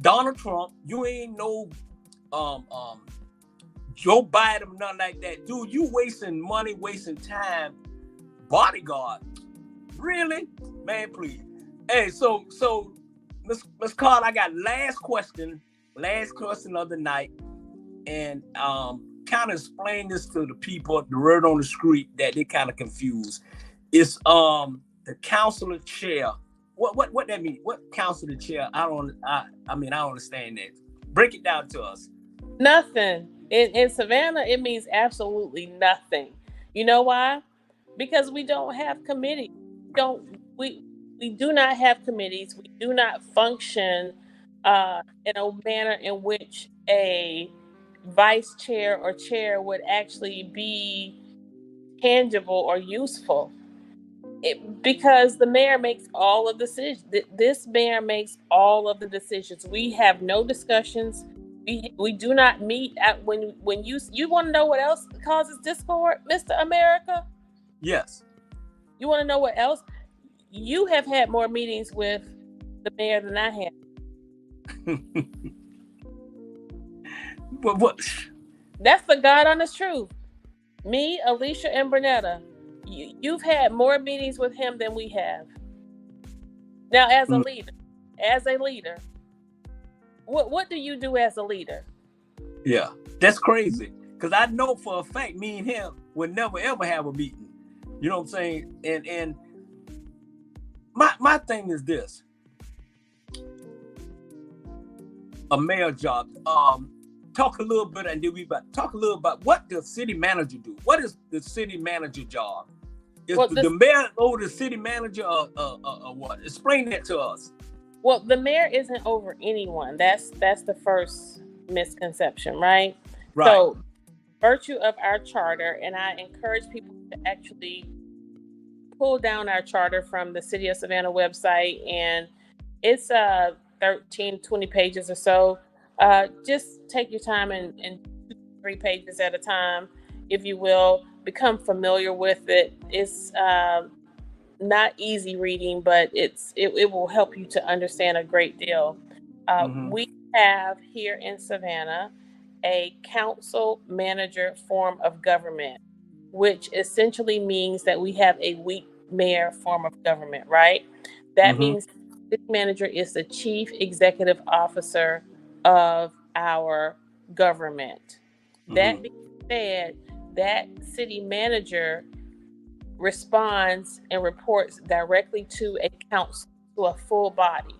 Donald Trump. You ain't no Joe Biden, nothing like that, dude. You wasting money, wasting time. Bodyguard, really, man, please. Hey, so Miss Carl, I got last question of the night, and kind of explain this to the people, the word on the street, that they kind of confused. It's the counselor chair. What that mean? What counselor chair? I don't understand that. Break it down to us. Nothing. In Savannah, it means absolutely nothing. You know why? Because we don't have committees. We do not have committees. We do not function in a manner in which a vice chair or chair would actually be tangible or useful. Because the mayor makes all of the decisions. This mayor makes all of the decisions. We have no discussions. We do not meet at when you want to know what else causes discord, Mr. America? Yes. You want to know what else? You have had more meetings with the mayor than I have. What? That's the God honest truth. Me, Alicia, and Bernetta, you've had more meetings with him than we have. Now, as a leader, what do you do as a leader? Yeah, that's crazy. Because I know for a fact me and him would never ever have a meeting. You know what I'm saying? And my thing is this. A mayor job. Talk a little bit, and then talk a little about what the city manager do. What is the city manager job? Is the mayor over the city manager or what? Explain that to us. Well, the mayor isn't over anyone. That's the first misconception, right? Right. So, virtue of our charter, and I encourage people to actually pull down our charter from the City of Savannah website, and it's 13, 20 pages or so. Just take your time and 2-3 pages at a time, if you will. Become familiar with it. It's not easy reading, but it will help you to understand a great deal. We have here in Savannah a council manager form of government, which essentially means that we have a weak mayor form of government, right? That means the manager is the chief executive officer of our government. That being said, that city manager responds and reports directly to a council, to a full body.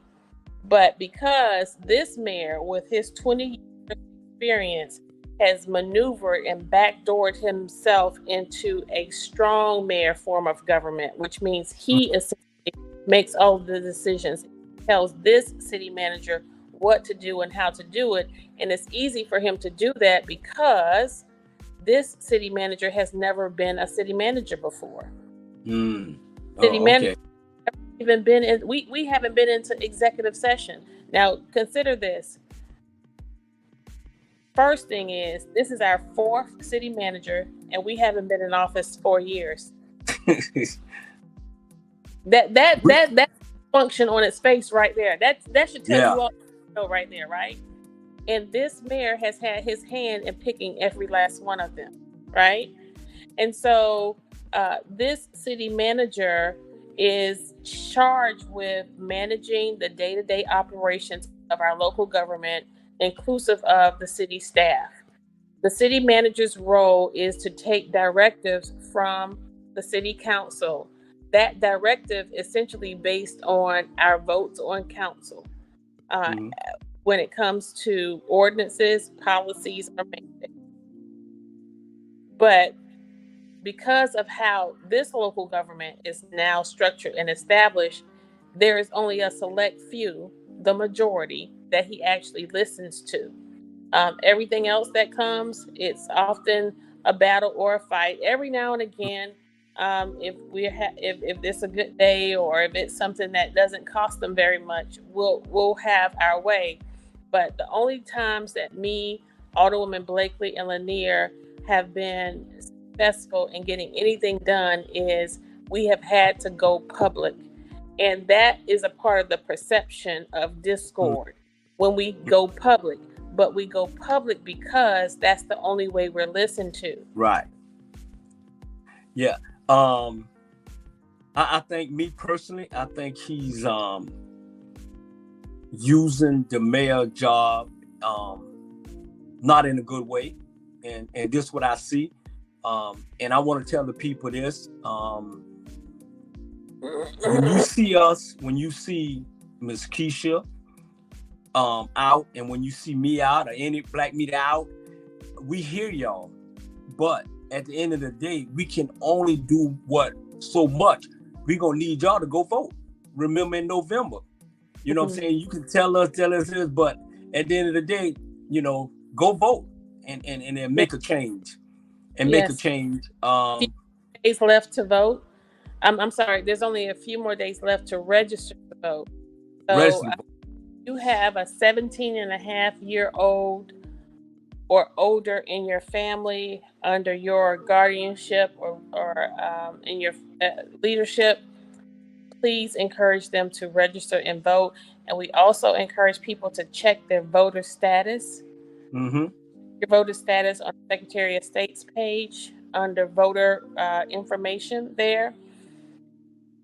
But because this mayor, with his 20 years of experience, has maneuvered and backdoored himself into a strong mayor form of government, which means he essentially makes all of the decisions, tells this city manager what to do and how to do it. And it's easy for him to do that because this city manager has never been a city manager before. City manager even been in, we haven't been into executive session. Now consider this. First thing is, this is our 4th city manager, and we haven't been in office 4 years. that function on its face right there. That should tell you all know right there, right? And this mayor has had his hand in picking every last one of them, right? And so this city manager is charged with managing the day-to-day operations of our local government, inclusive of the city staff. The city manager's role is to take directives from the city council. That directive essentially based on our votes on council Mhm. when it comes to ordinances, policies, or mandates. But because of how this local government is now structured and established, there is only a select few, the majority, that he actually listens to. Everything else that comes, it's often a battle or a fight. Every now and again, if it's a good day or if it's something that doesn't cost them very much, we'll have our way. But the only times that me, Alderwoman Blakely, and Lanier have been successful in getting anything done is we have had to go public, and that is a part of the perception of discord when we go public. But we go public because that's the only way we're listened to. Right. Yeah. I think, me personally, I think he's using the mayor job not in a good way, and this is what I see. And I want to tell the people this: when you see Miss Kesha out, and when you see me out or any black media out, we hear y'all. But at the end of the day, we can only do what so much. We're gonna need y'all to go vote. Remember, in November. You know what I'm saying? You can tell us this, but at the end of the day, go vote and make a change. And make a change. Few days left to vote. I'm sorry, there's only a few more days left to register to vote. So you have a 17-and-a-half-year-old or older in your family under your guardianship or in your leadership, please encourage them to register and vote. And we also encourage people to check their voter status. Mm-hmm. Your voter status on the Secretary of State's page under voter information there.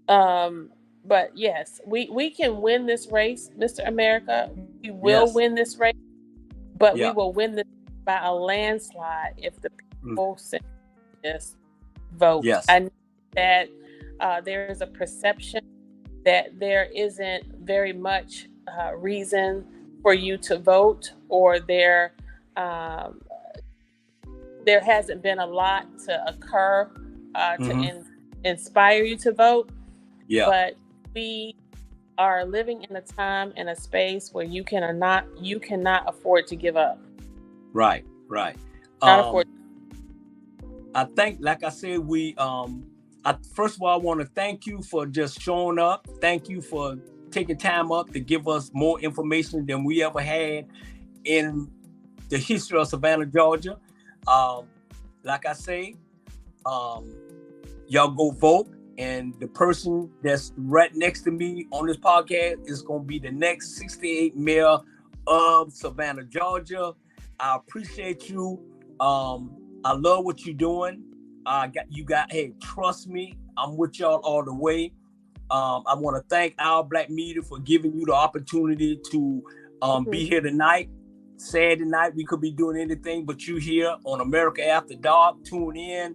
But yes, we can win this race, Mr. America. We will win this race, but we will win this by a landslide if the people just vote. Yes. I know that there is a perception that there isn't very much reason for you to vote, or there hasn't been a lot to occur to inspire you to vote. Yeah. But we are living in a time and a space where you cannot afford to give up. Right. Not afford. I think, like I said, first of all, I want to thank you for just showing up. Thank you for taking time up to give us more information than we ever had in the history of Savannah, Georgia. Like I say, y'all go vote, and the person that's right next to me on this podcast is going to be the next 68 mayor of Savannah, Georgia. I appreciate you. I love what you're doing. Hey, trust me, I'm with y'all all the way. I want to thank our Black media for giving you the opportunity to be here tonight. Saturday night, we could be doing anything, but you here on America After Dark. Tune in.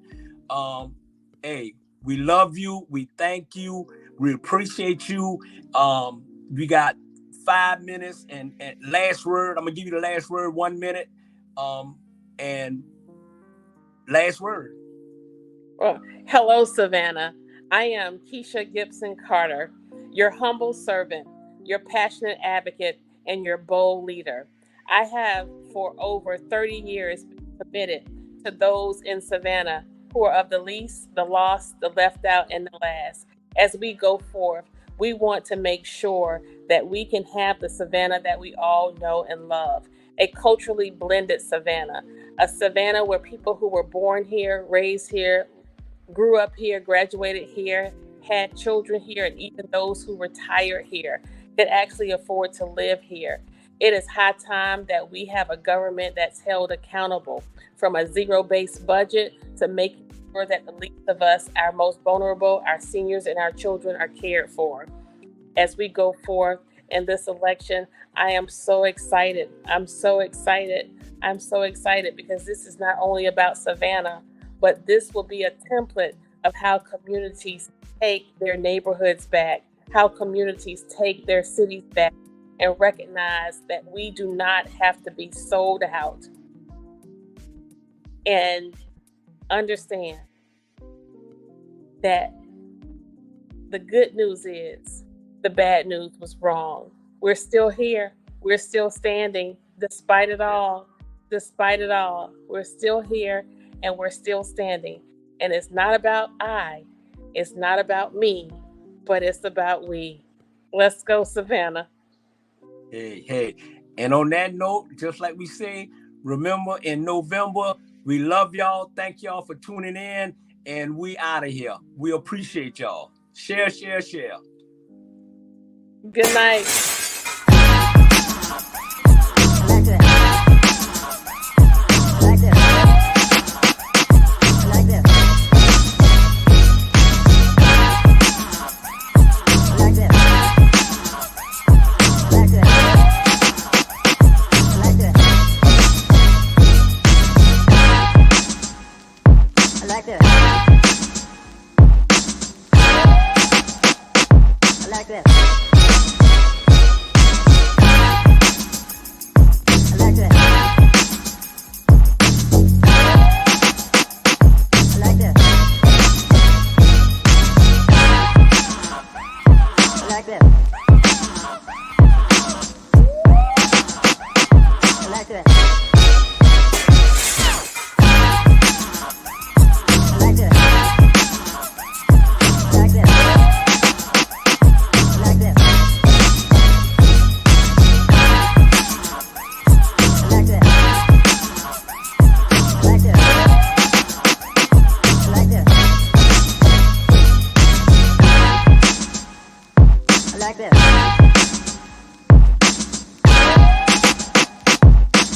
Hey, we love you. We thank you. We appreciate you. We got 5 minutes and last word. I'm gonna give you the last word. 1 minute. And last word. Well, hello, Savannah. I am Kesha Gibson Carter, your humble servant, your passionate advocate, and your bold leader. I have for over 30 years been committed to those in Savannah who are of the least, the lost, the left out, and the last. As we go forth, we want to make sure that we can have the Savannah that we all know and love. A culturally blended Savannah, a Savannah where people who were born here, raised here, grew up here, graduated here, had children here, and even those who retired here could actually afford to live here. It is high time that we have a government that's held accountable, from a zero-based budget to making sure that the least of us, our most vulnerable, our seniors and our children are cared for. As we go forth in this election, I am so excited. I'm so excited. I'm so excited because this is not only about Savannah, but this will be a template of how communities take their neighborhoods back, how communities take their cities back, and recognize that we do not have to be sold out. And understand that the good news is the bad news was wrong. We're still here. We're still standing despite it all. Despite it all, we're still here and we're still standing. And it's not about I, it's not about me, but it's about we. Let's go, Savannah. Hey. And on that note, just like we say, remember in November, we love y'all. Thank y'all for tuning in. And we out of here. We appreciate y'all. Share. Good night.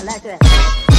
I like that.